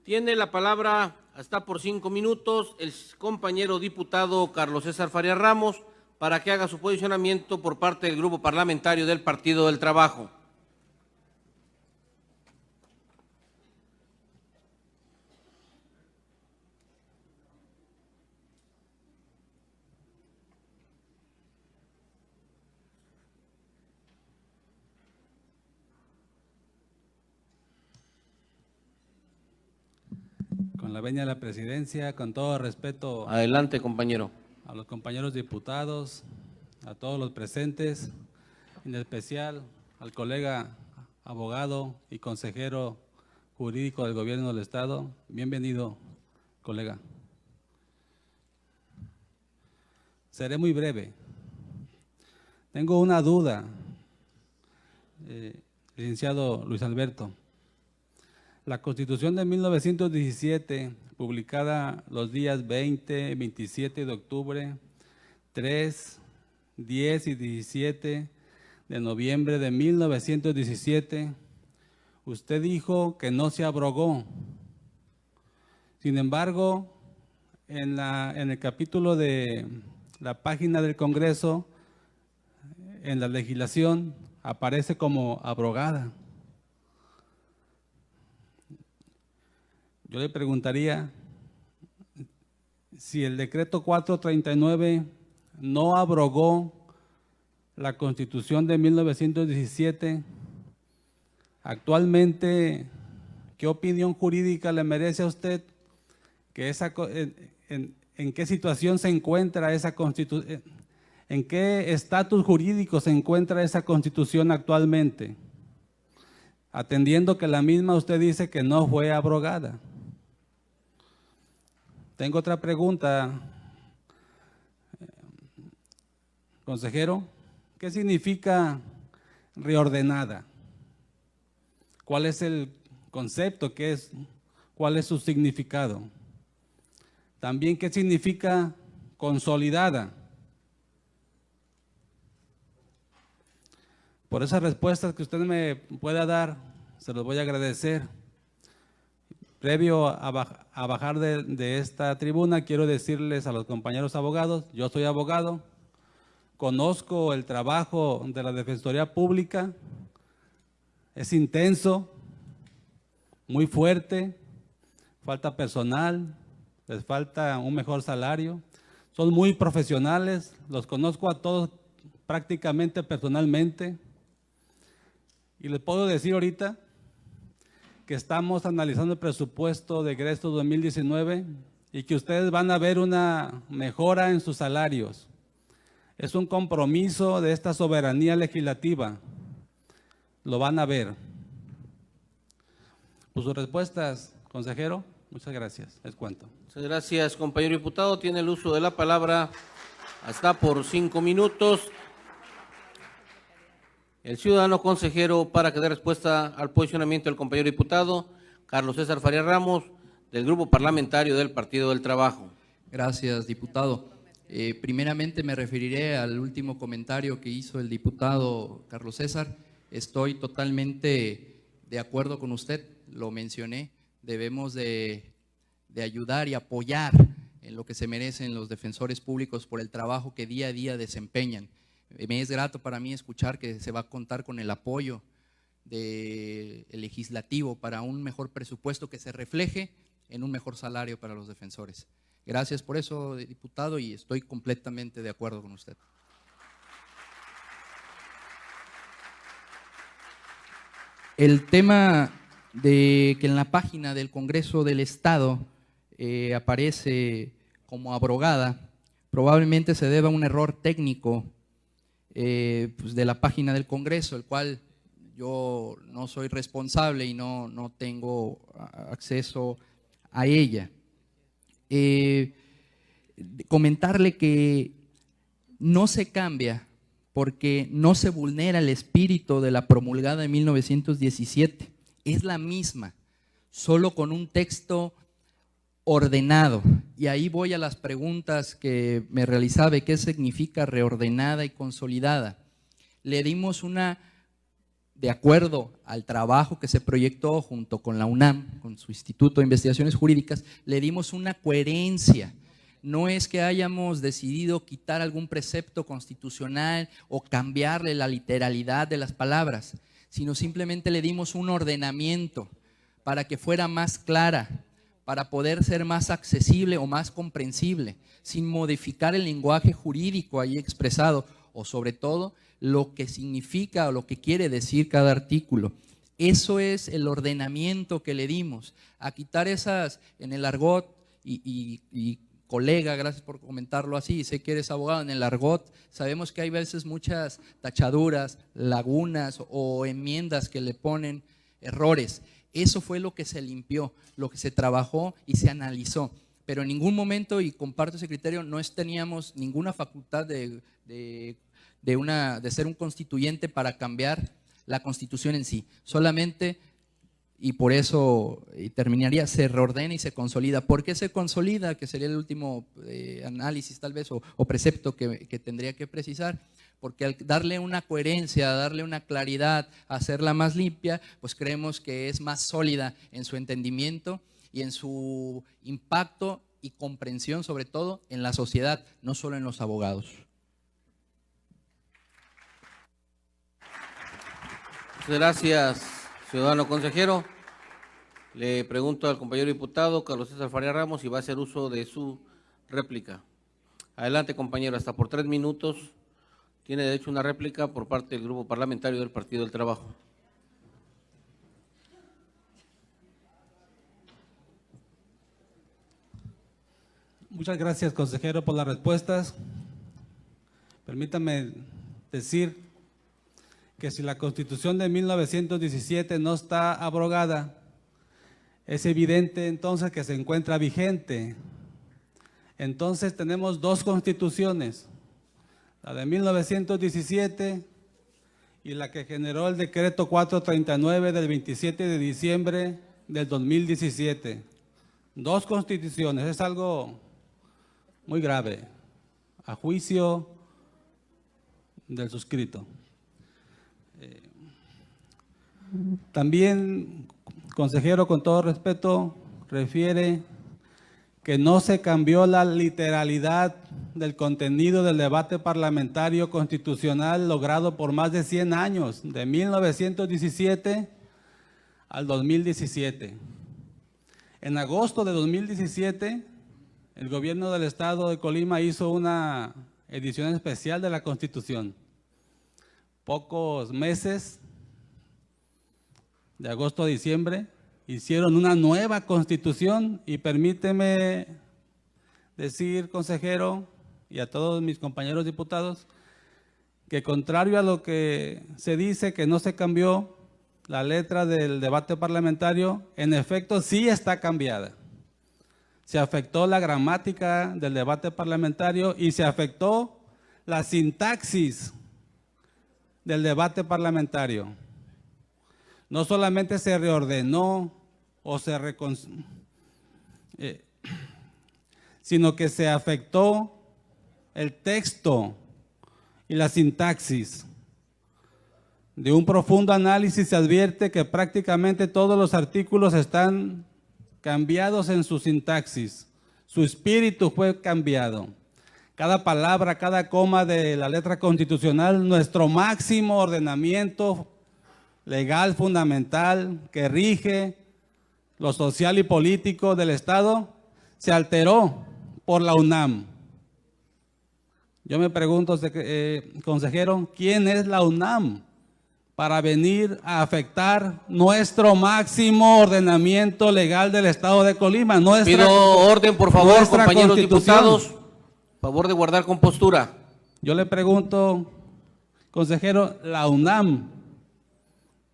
Tiene la palabra hasta por 5 minutos el compañero diputado Carlos César Farías Ramos para que haga su posicionamiento por parte del Grupo Parlamentario del Partido del Trabajo. Con la venia de la presidencia, con todo respeto Adelante, compañero. a los compañeros diputados, a todos los presentes, en especial al colega abogado y consejero jurídico del Gobierno del Estado. Bienvenido, colega. Seré muy breve. Tengo una duda, licenciado Luis Alberto. La Constitución de 1917, publicada los días 20, 27 de octubre, 3, 10 y 17 de noviembre de 1917, usted dijo que no se abrogó. Sin embargo, en el capítulo de la página del Congreso, en la legislación, aparece como abrogada. Yo le preguntaría si el decreto 439 no abrogó la Constitución de 1917, actualmente, ¿qué opinión jurídica le merece a usted? ¿En qué situación se encuentra esa Constitución? ¿En qué estatus jurídico se encuentra esa Constitución actualmente? Atendiendo que la misma usted dice que no fue abrogada. Tengo otra pregunta, consejero. ¿Qué significa reordenada? ¿Cuál es el concepto? ¿Cuál es su significado? También, ¿qué significa consolidada? Por esas respuestas que usted me pueda dar, se los voy a agradecer. Previo a bajar de esta tribuna, quiero decirles a los compañeros abogados, yo soy abogado, conozco el trabajo de la Defensoría Pública, es intenso, muy fuerte, falta personal, les falta un mejor salario, son muy profesionales, los conozco a todos prácticamente personalmente, y les puedo decir ahorita que estamos analizando el presupuesto de egresos 2019 y que ustedes van a ver una mejora en sus salarios. Es un compromiso de esta soberanía legislativa. Lo van a ver. Por sus respuestas, consejero, Muchas gracias. Es cuanto. Muchas gracias, compañero diputado. Tiene el uso de la palabra hasta por 5 minutos. El ciudadano consejero, para que dé respuesta al posicionamiento del compañero diputado, Carlos César Faría Ramos, del Grupo Parlamentario del Partido del Trabajo. Gracias, diputado. Primeramente me referiré al último comentario que hizo el diputado Carlos César. Estoy totalmente de acuerdo con usted, lo mencioné, debemos de ayudar y apoyar en lo que se merecen los defensores públicos por el trabajo que día a día desempeñan. Me es grato para mí escuchar que se va a contar con el apoyo del legislativo para un mejor presupuesto que se refleje en un mejor salario para los defensores. Gracias por eso, diputado, y estoy completamente de acuerdo con usted. El tema de que en la página del Congreso del Estado aparece como abrogada, probablemente se deba a un error técnico pues de la página del Congreso, el cual yo no soy responsable y no tengo acceso a ella. Comentarle que no se cambia porque no se vulnera el espíritu de la promulgada de 1917, es la misma, solo con un texto ordenado. Y ahí voy a las preguntas que me realizaba: ¿qué significa reordenada y consolidada? Le dimos de acuerdo al trabajo que se proyectó junto con la UNAM, con su Instituto de Investigaciones Jurídicas, le dimos una coherencia. No es que hayamos decidido quitar algún precepto constitucional o cambiarle la literalidad de las palabras, sino simplemente le dimos un ordenamiento para que fuera más clara, para poder ser más accesible o más comprensible, sin modificar el lenguaje jurídico ahí expresado, o sobre todo lo que significa o lo que quiere decir cada artículo. Eso es el ordenamiento que le dimos. A quitar esas en el argot, y colega, gracias por comentarlo así, sé que eres abogado, en el argot sabemos que hay veces muchas tachaduras, lagunas o enmiendas que le ponen errores. Eso fue lo que se limpió, lo que se trabajó y se analizó. Pero en ningún momento, y comparto ese criterio, no teníamos ninguna facultad de ser un constituyente para cambiar la Constitución en sí. Solamente, y por eso terminaría, se reordena y se consolida. ¿Por qué se consolida? Que sería el último análisis tal vez o precepto que tendría que precisar. Porque al darle una coherencia, darle una claridad, hacerla más limpia, pues creemos que es más sólida en su entendimiento y en su impacto y comprensión, sobre todo en la sociedad, no solo en los abogados. Muchas gracias, ciudadano consejero. Le pregunto al compañero diputado Carlos César Faría Ramos si va a hacer uso de su réplica. Adelante, compañero, hasta por 3 minutos. Tiene derecho a una réplica por parte del Grupo Parlamentario del Partido del Trabajo. Muchas gracias, consejero, por las respuestas. Permítame decir que si la Constitución de 1917 no está abrogada, es evidente entonces que se encuentra vigente. Entonces tenemos 2 constituciones, la de 1917 y la que generó el decreto 439 del 27 de diciembre del 2017. 2 constituciones, es algo muy grave, a juicio del suscrito. También, consejero, con todo respeto, refiere que no se cambió la literalidad del contenido del debate parlamentario constitucional logrado por más de 100 años, de 1917 al 2017. En agosto de 2017, el gobierno del estado de Colima hizo una edición especial de la Constitución. Pocos meses, de agosto a diciembre, hicieron una nueva Constitución y permíteme decir, consejero, y a todos mis compañeros diputados, que contrario a lo que se dice que no se cambió la letra del debate parlamentario, en efecto sí está cambiada. se afectó la gramática del debate parlamentario y se afectó la sintaxis del debate parlamentario. No solamente se reordenó o sino que se afectó el texto y la sintaxis. De un profundo análisis se advierte que prácticamente todos los artículos están cambiados en su sintaxis. Su espíritu fue cambiado. Cada palabra, cada coma de la letra constitucional, nuestro máximo ordenamiento legal fundamental que rige lo social y político del Estado, se alteró por la UNAM. Yo me pregunto, consejero, ¿quién es la UNAM para venir a afectar nuestro máximo ordenamiento legal del Estado de Colima? Pido orden, por favor, compañeros diputados. Favor de guardar compostura. Yo le pregunto, consejero, ¿la UNAM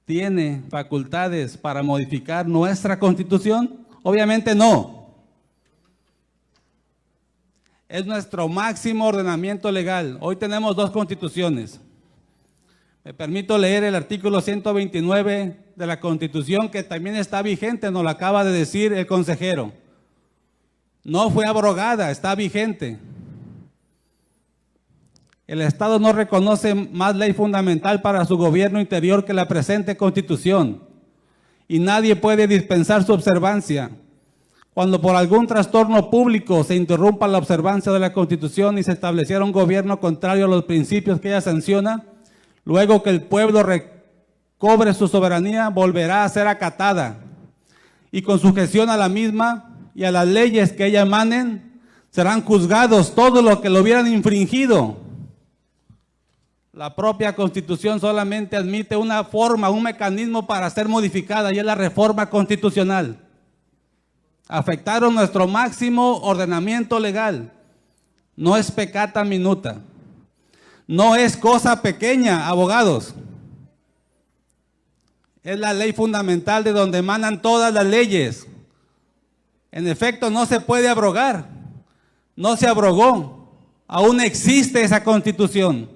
tiene facultades para modificar nuestra Constitución? Obviamente no. Es nuestro máximo ordenamiento legal. Hoy tenemos dos constituciones. Me permito leer el artículo 129 de la Constitución, que también está vigente, nos lo acaba de decir el consejero. No fue abrogada, está vigente. El Estado no reconoce más ley fundamental para su gobierno interior que la presente Constitución, y nadie puede dispensar su observancia. Cuando por algún trastorno público se interrumpa la observancia de la Constitución y se estableciera un gobierno contrario a los principios que ella sanciona, luego que el pueblo recobre su soberanía, volverá a ser acatada, y con sujeción a la misma y a las leyes que ella emanen, serán juzgados todos los que lo hubieran infringido. La propia Constitución solamente admite una forma, un mecanismo para ser modificada, y es la reforma constitucional. Afectaron nuestro máximo ordenamiento legal. No es peccata minuta. No es cosa pequeña, abogados. Es la ley fundamental de donde emanan todas las leyes. En efecto, no se puede abrogar. No se abrogó. Aún existe esa Constitución.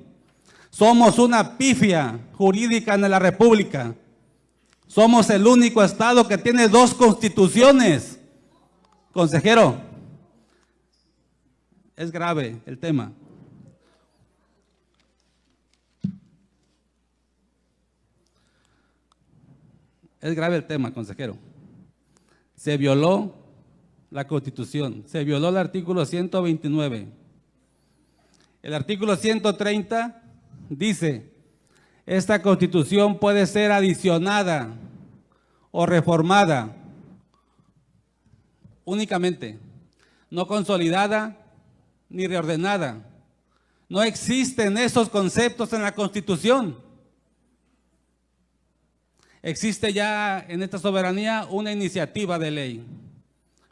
Somos una pifia jurídica en la República. Somos el único Estado que tiene dos constituciones. Consejero, es grave el tema. Es grave el tema, consejero. Se violó la Constitución, se violó el artículo 129. El artículo 130 dice, esta Constitución puede ser adicionada o reformada únicamente, no consolidada ni reordenada. No existen esos conceptos en la Constitución. Existe ya en esta soberanía una iniciativa de ley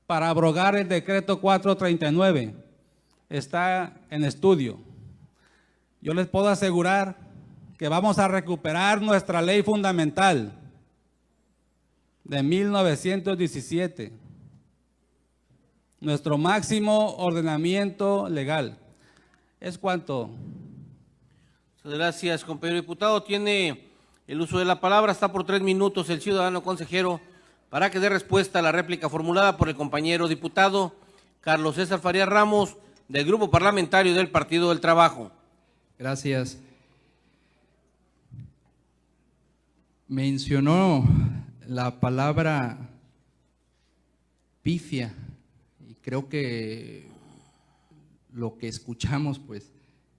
para abrogar el decreto 439. Está en estudio. Yo les puedo asegurar que vamos a recuperar nuestra ley fundamental de 1917. Nuestro máximo ordenamiento legal. ¿Es cuánto? Gracias, compañero diputado. Tiene el uso de la palabra. Está por 3 minutos el ciudadano consejero para que dé respuesta a la réplica formulada por el compañero diputado Carlos César Farías Ramos, del Grupo Parlamentario del Partido del Trabajo. Gracias. Mencionó la palabra pifia. Creo que lo que escuchamos pues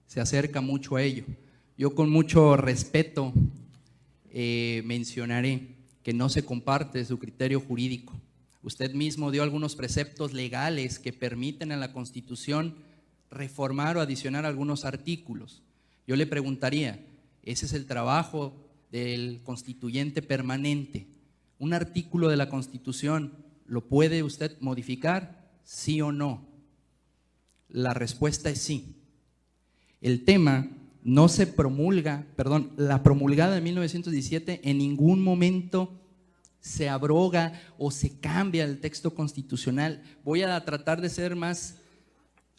se acerca mucho a ello. Yo con mucho respeto mencionaré que no se comparte su criterio jurídico. Usted mismo dio algunos preceptos legales que permiten a la Constitución reformar o adicionar algunos artículos. Yo le preguntaría, ese es el trabajo del constituyente permanente. ¿Un artículo de la Constitución lo puede usted modificar? ¿Sí o no? La respuesta es sí. El tema no se promulga, la promulgada de 1917 en ningún momento se abroga o se cambia el texto constitucional. Voy a tratar de ser más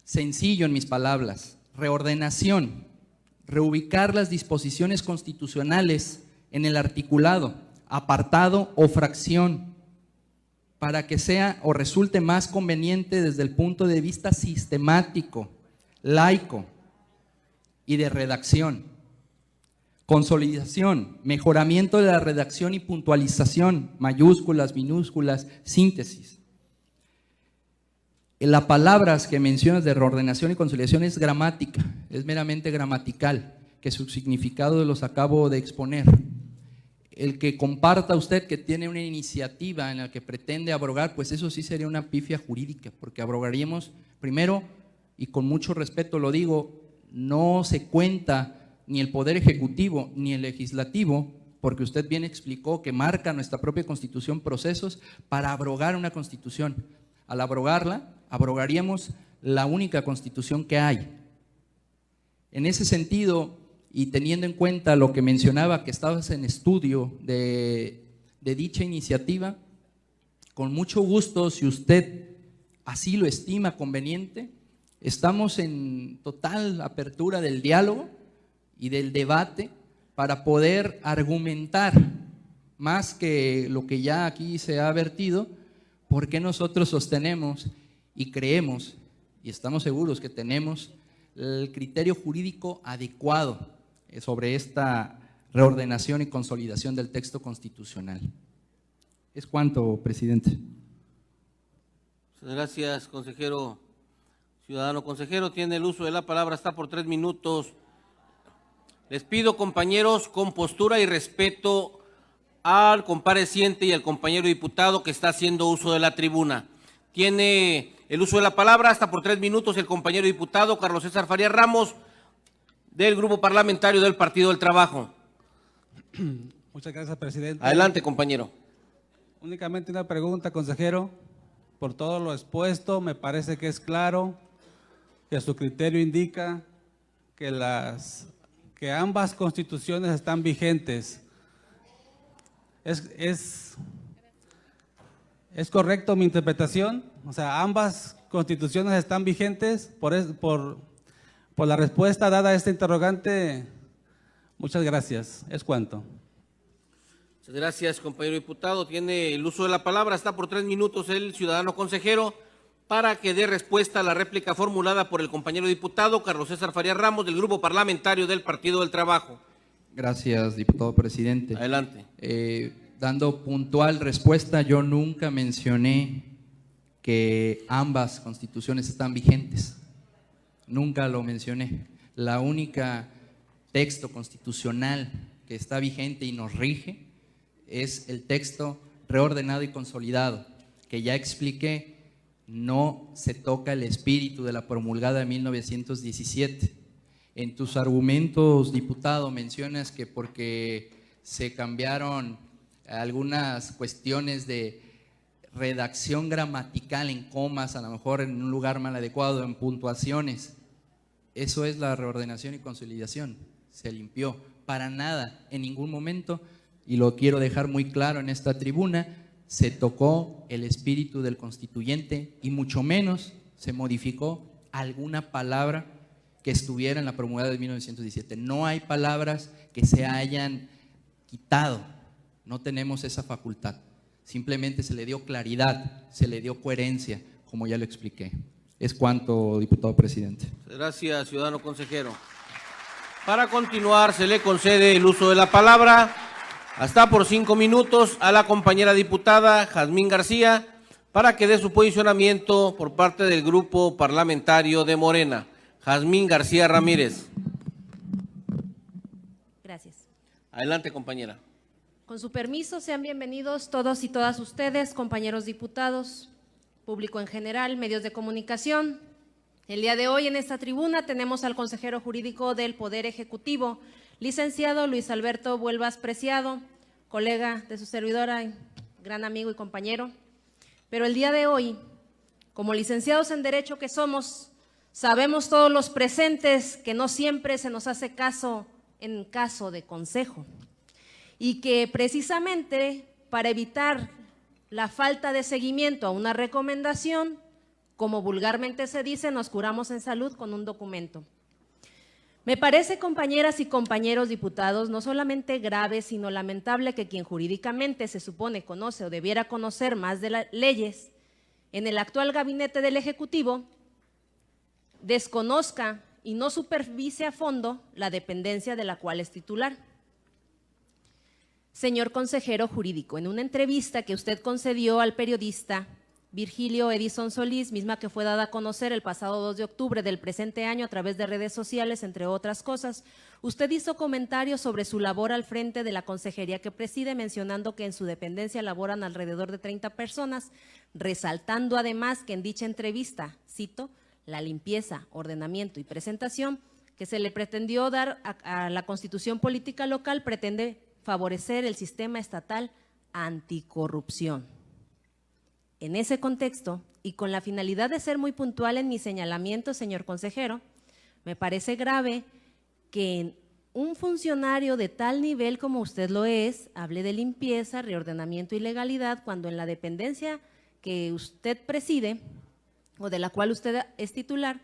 sencillo en mis palabras. Reordenación, reubicar las disposiciones constitucionales en el articulado, apartado o fracción, para que sea o resulte más conveniente desde el punto de vista sistemático, laico y de redacción. Consolidación, mejoramiento de la redacción y puntualización, mayúsculas, minúsculas, síntesis. Las palabras que mencionas de reordenación y consolidación es gramática, es meramente gramatical, que su significado los acabo de exponer. El que comparta usted que tiene una iniciativa en la que pretende abrogar, pues eso sí sería una pifia jurídica, porque abrogaríamos primero, y con mucho respeto lo digo, no se cuenta ni el Poder Ejecutivo ni el Legislativo, porque usted bien explicó que marca nuestra propia Constitución procesos para abrogar una Constitución. Al abrogarla, abrogaríamos la única Constitución que hay. En ese sentido, y teniendo en cuenta lo que mencionaba, que estabas en estudio de dicha iniciativa, con mucho gusto, si usted así lo estima conveniente, estamos en total apertura del diálogo y del debate para poder argumentar más que lo que ya aquí se ha vertido, porque nosotros sostenemos y creemos y estamos seguros que tenemos el criterio jurídico adecuado sobre esta reordenación y consolidación del texto constitucional. Es cuanto, presidente. Muchas gracias, consejero. Ciudadano consejero, tiene el uso de la palabra, está por 3 minutos. Les pido, compañeros, con postura y respeto al compareciente y al compañero diputado que está haciendo uso de la tribuna. Tiene el uso de la palabra, hasta por 3 minutos, el compañero diputado Carlos César Farías Ramos, del Grupo Parlamentario del Partido del Trabajo. Muchas gracias, presidente. Adelante, compañero. Únicamente una pregunta, consejero. Por todo lo expuesto, me parece que es claro que su criterio indica que ambas constituciones están vigentes. ¿Es correcto mi interpretación? O sea, ambas constituciones están vigentes. Por la respuesta dada a este interrogante, muchas gracias. Es cuanto. Muchas gracias, compañero diputado. Tiene el uso de la palabra, está por 3 minutos el ciudadano consejero para que dé respuesta a la réplica formulada por el compañero diputado Carlos César Farías Ramos del Grupo Parlamentario del Partido del Trabajo. Gracias, diputado presidente. Adelante. Dando puntual respuesta, yo nunca mencioné que ambas constituciones están vigentes. Nunca lo mencioné. La única texto constitucional que está vigente y nos rige es el texto reordenado y consolidado, que ya expliqué, no se toca el espíritu de la promulgada de 1917. En tus argumentos, diputado, mencionas que porque se cambiaron algunas cuestiones de redacción gramatical en comas, a lo mejor en un lugar mal adecuado, en puntuaciones. Eso es la reordenación y consolidación. Se limpió. Para nada, en ningún momento, y lo quiero dejar muy claro en esta tribuna, se tocó el espíritu del constituyente y mucho menos se modificó alguna palabra que estuviera en la promulgada de 1917. No hay palabras que se hayan quitado, no tenemos esa facultad. Simplemente se le dio claridad, se le dio coherencia, como ya lo expliqué. Es cuanto, diputado presidente. Gracias, ciudadano consejero. Para continuar, se le concede el uso de la palabra, hasta por 5 minutos, a la compañera diputada Jazmín García, para que dé su posicionamiento por parte del Grupo Parlamentario de Morena. Jazmín García Ramírez. Gracias. Adelante, compañera. Con su permiso, sean bienvenidos todos y todas ustedes, compañeros diputados, público en general, medios de comunicación. El día de hoy en esta tribuna tenemos al consejero jurídico del Poder Ejecutivo, licenciado Luis Alberto Buelvas Preciado, colega de su servidora, gran amigo y compañero. Pero el día de hoy, como licenciados en Derecho que somos, sabemos todos los presentes que no siempre se nos hace caso en caso de consejo y que precisamente para evitar la falta de seguimiento a una recomendación, como vulgarmente se dice, nos curamos en salud con un documento. Me parece, compañeras y compañeros diputados, no solamente grave, sino lamentable que quien jurídicamente se supone conoce o debiera conocer más de las leyes en el actual gabinete del Ejecutivo desconozca y no supervise a fondo la dependencia de la cual es titular. Señor consejero jurídico, en una entrevista que usted concedió al periodista Virgilio Edison Solís, misma que fue dada a conocer el pasado 2 de octubre del presente año a través de redes sociales, entre otras cosas, usted hizo comentarios sobre su labor al frente de la consejería que preside, mencionando que en su dependencia laboran alrededor de 30 personas, resaltando además que en dicha entrevista, cito, la limpieza, ordenamiento y presentación que se le pretendió dar a la Constitución Política Local pretende favorecer el sistema estatal anticorrupción. En ese contexto, y con la finalidad de ser muy puntual en mi señalamiento, señor consejero, me parece grave que un funcionario de tal nivel como usted lo es, hable de limpieza, reordenamiento y legalidad, cuando en la dependencia que usted preside, o de la cual usted es titular,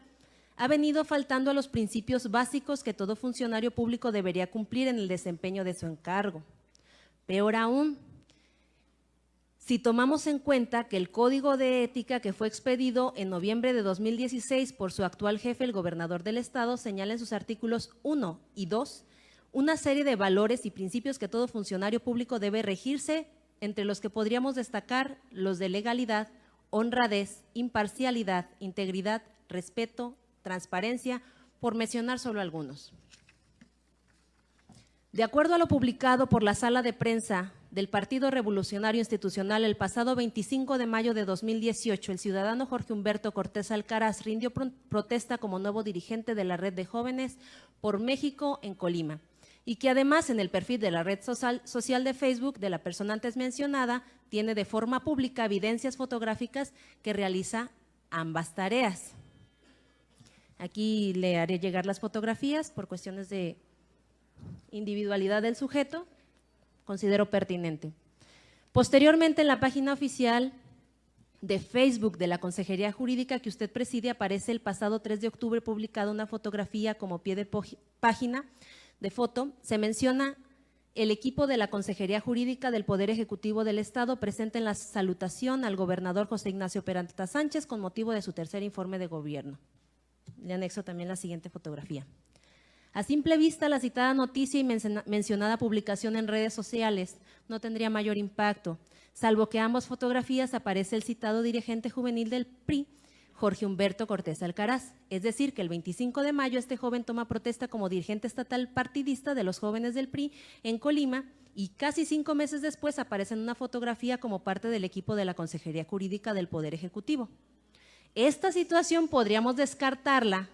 ha venido faltando a los principios básicos que todo funcionario público debería cumplir en el desempeño de su encargo. Peor aún, si tomamos en cuenta que el Código de Ética que fue expedido en noviembre de 2016 por su actual jefe, el gobernador del estado, señala en sus artículos 1 y 2 una serie de valores y principios que todo funcionario público debe regirse, entre los que podríamos destacar los de legalidad, honradez, imparcialidad, integridad, respeto, transparencia, por mencionar solo algunos. De acuerdo a lo publicado por la Sala de Prensa del Partido Revolucionario Institucional el pasado 25 de mayo de 2018, el ciudadano Jorge Humberto Cortés Alcaraz rindió protesta como nuevo dirigente de la Red de Jóvenes por México en Colima, y que además en el perfil de la red social de Facebook de la persona antes mencionada tiene de forma pública evidencias fotográficas que realiza ambas tareas. Aquí le haré llegar las fotografías por cuestiones de individualidad del sujeto, considero pertinente. Posteriormente, en la página oficial de Facebook de la Consejería Jurídica que usted preside, aparece el pasado 3 de octubre publicada una fotografía como pie de página de foto. Se menciona el equipo de la Consejería Jurídica del Poder Ejecutivo del Estado presente en la salutación al gobernador José Ignacio Peralta Sánchez con motivo de su tercer informe de gobierno. Le anexo también la siguiente fotografía. A simple vista, la citada noticia y mencionada publicación en redes sociales no tendría mayor impacto, salvo que ambas fotografías aparece el citado dirigente juvenil del PRI, Jorge Humberto Cortés Alcaraz. Es decir, que el 25 de mayo este joven toma protesta como dirigente estatal partidista de los jóvenes del PRI en Colima y casi 5 meses después aparece en una fotografía como parte del equipo de la Consejería Jurídica del Poder Ejecutivo. Esta situación podríamos descartarla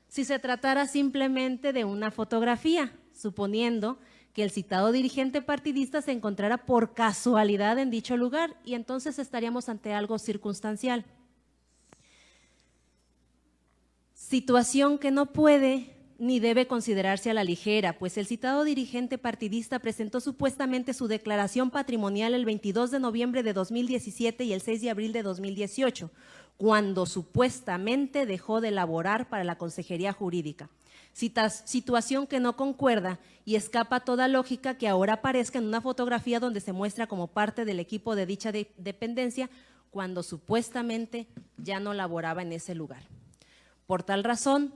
si se tratara simplemente de una fotografía, suponiendo que el citado dirigente partidista se encontrara por casualidad en dicho lugar, y entonces estaríamos ante algo circunstancial. Situación que no puede ni debe considerarse a la ligera, pues el citado dirigente partidista presentó supuestamente su declaración patrimonial el 22 de noviembre de 2017 y el 6 de abril de 2018, cuando supuestamente dejó de laborar para la Consejería Jurídica. Situación que no concuerda y escapa toda lógica que ahora aparezca en una fotografía donde se muestra como parte del equipo de dicha dependencia, cuando supuestamente ya no laboraba en ese lugar. Por tal razón,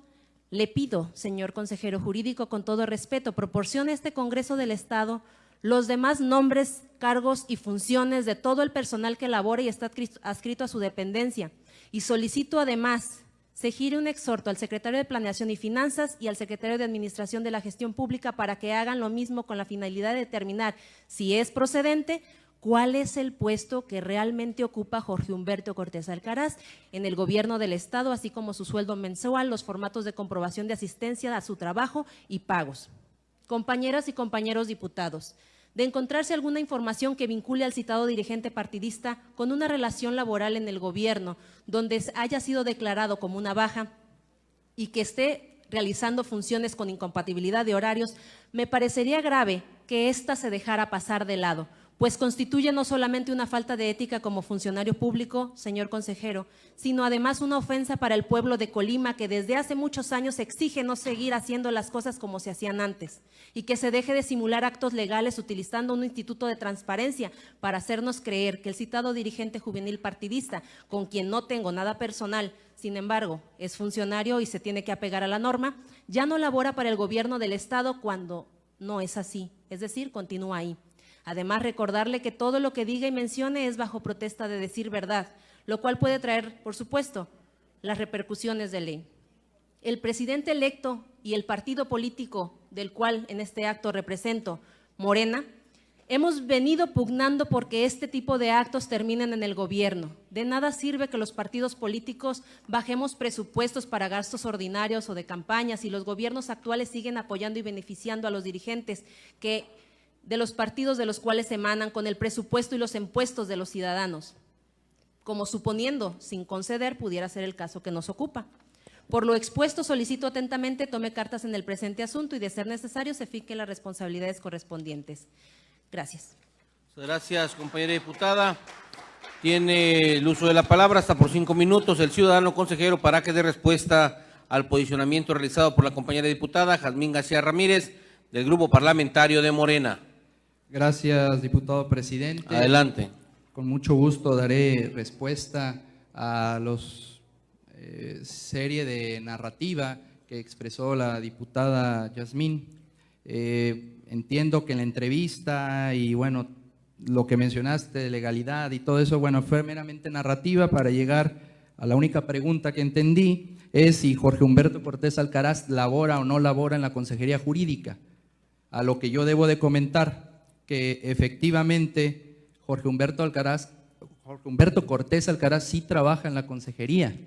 le pido, señor consejero jurídico, con todo respeto, proporcione a este Congreso del Estado los demás nombres, cargos y funciones de todo el personal que labora y está adscrito a su dependencia. Y solicito además se gire un exhorto al secretario de Planeación y Finanzas y al secretario de Administración de la Gestión Pública para que hagan lo mismo con la finalidad de determinar, si es procedente, cuál es el puesto que realmente ocupa Jorge Humberto Cortés Alcaraz en el gobierno del Estado, así como su sueldo mensual, los formatos de comprobación de asistencia a su trabajo y pagos. Compañeras y compañeros diputados, de encontrarse alguna información que vincule al citado dirigente partidista con una relación laboral en el gobierno, donde haya sido declarado como una baja y que esté realizando funciones con incompatibilidad de horarios, me parecería grave que ésta se dejara pasar de lado, pues constituye no solamente una falta de ética como funcionario público, señor consejero, sino además una ofensa para el pueblo de Colima, que desde hace muchos años exige no seguir haciendo las cosas como se hacían antes y que se deje de simular actos legales utilizando un instituto de transparencia para hacernos creer que el citado dirigente juvenil partidista, con quien no tengo nada personal, sin embargo, es funcionario y se tiene que apegar a la norma, ya no labora para el gobierno del Estado cuando no es así, es decir, continúa ahí. Además, recordarle que todo lo que diga y mencione es bajo protesta de decir verdad, lo cual puede traer, por supuesto, las repercusiones de ley. El presidente electo y el partido político del cual en este acto represento, Morena, hemos venido pugnando porque este tipo de actos terminen en el gobierno. De nada sirve que los partidos políticos bajemos presupuestos para gastos ordinarios o de campañas y los gobiernos actuales siguen apoyando y beneficiando a los dirigentes de los partidos de los cuales emanan con el presupuesto y los impuestos de los ciudadanos, como suponiendo, sin conceder, pudiera ser el caso que nos ocupa. Por lo expuesto, solicito atentamente tome cartas en el presente asunto y, de ser necesario, se fijen las responsabilidades correspondientes. Gracias. Gracias, compañera diputada. Tiene el uso de la palabra hasta por 5 minutos el ciudadano consejero para que dé respuesta al posicionamiento realizado por la compañera diputada Jazmín García Ramírez del Grupo Parlamentario de Morena. Gracias, diputado presidente. Adelante. Con mucho gusto daré respuesta a los serie de narrativa que expresó la diputada Jazmín. Entiendo que en la entrevista y bueno, lo que mencionaste de legalidad y todo eso, bueno, fue meramente narrativa para llegar a la única pregunta que entendí, es si Jorge Humberto Cortés Alcaraz labora o no labora en la Consejería Jurídica. A lo que yo debo de comentar, que efectivamente Jorge Humberto Cortés Alcaraz sí trabaja en la consejería.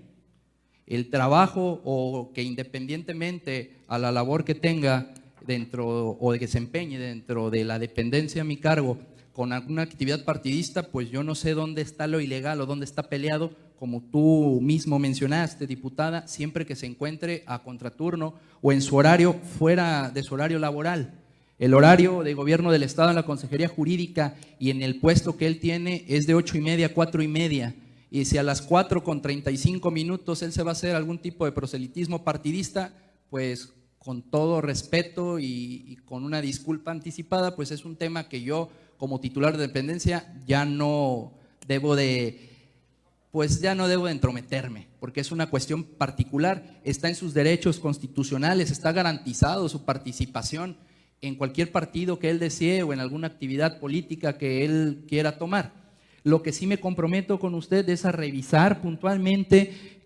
El trabajo, o que independientemente a la labor que tenga dentro o de que se empeñe dentro de la dependencia a mi cargo con alguna actividad partidista, pues yo no sé dónde está lo ilegal o dónde está peleado, como tú mismo mencionaste, diputada, siempre que se encuentre a contraturno o en su horario fuera de su horario laboral. El horario de gobierno del Estado en la Consejería Jurídica y en el puesto que él tiene es de 8:30 a 4:30. Y si a las 4:35 él se va a hacer algún tipo de proselitismo partidista, pues con todo respeto y con una disculpa anticipada, pues es un tema que yo como titular de dependencia ya no debo de entrometerme, porque es una cuestión particular, está en sus derechos constitucionales, está garantizado su participación en cualquier partido que él desee o en alguna actividad política que él quiera tomar. Lo que sí me comprometo con usted es a revisar puntualmente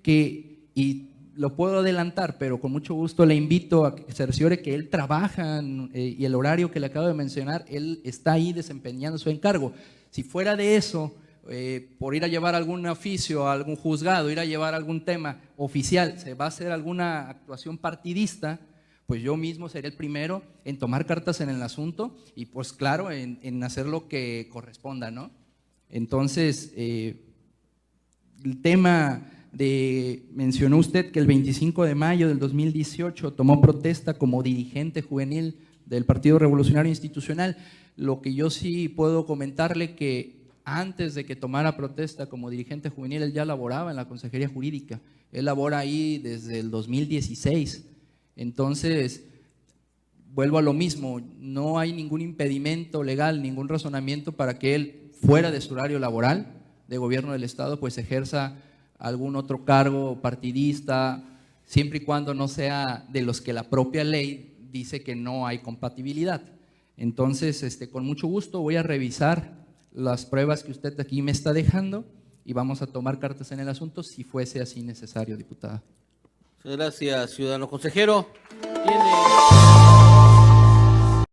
y lo puedo adelantar, pero con mucho gusto le invito a que se cerciore que él trabaja y el horario que le acabo de mencionar, él está ahí desempeñando su encargo. Si fuera de eso, por ir a llevar algún oficio a algún juzgado, ir a llevar algún tema oficial, se va a hacer alguna actuación partidista, pues yo mismo seré el primero en tomar cartas en el asunto y pues claro, en hacer lo que corresponda, ¿no? Entonces, el tema mencionó usted que el 25 de mayo del 2018 tomó protesta como dirigente juvenil del Partido Revolucionario Institucional. Lo que yo sí puedo comentarle que antes de que tomara protesta como dirigente juvenil, él ya laboraba en la Consejería Jurídica. Él labora ahí desde el 2016. Entonces, vuelvo a lo mismo, no hay ningún impedimento legal, ningún razonamiento para que él, fuera de su horario laboral de gobierno del Estado, pues ejerza algún otro cargo partidista, siempre y cuando no sea de los que la propia ley dice que no hay compatibilidad. Entonces, con mucho gusto voy a revisar las pruebas que usted aquí me está dejando y vamos a tomar cartas en el asunto si fuese así necesario, diputada. Gracias, ciudadano consejero. Tiene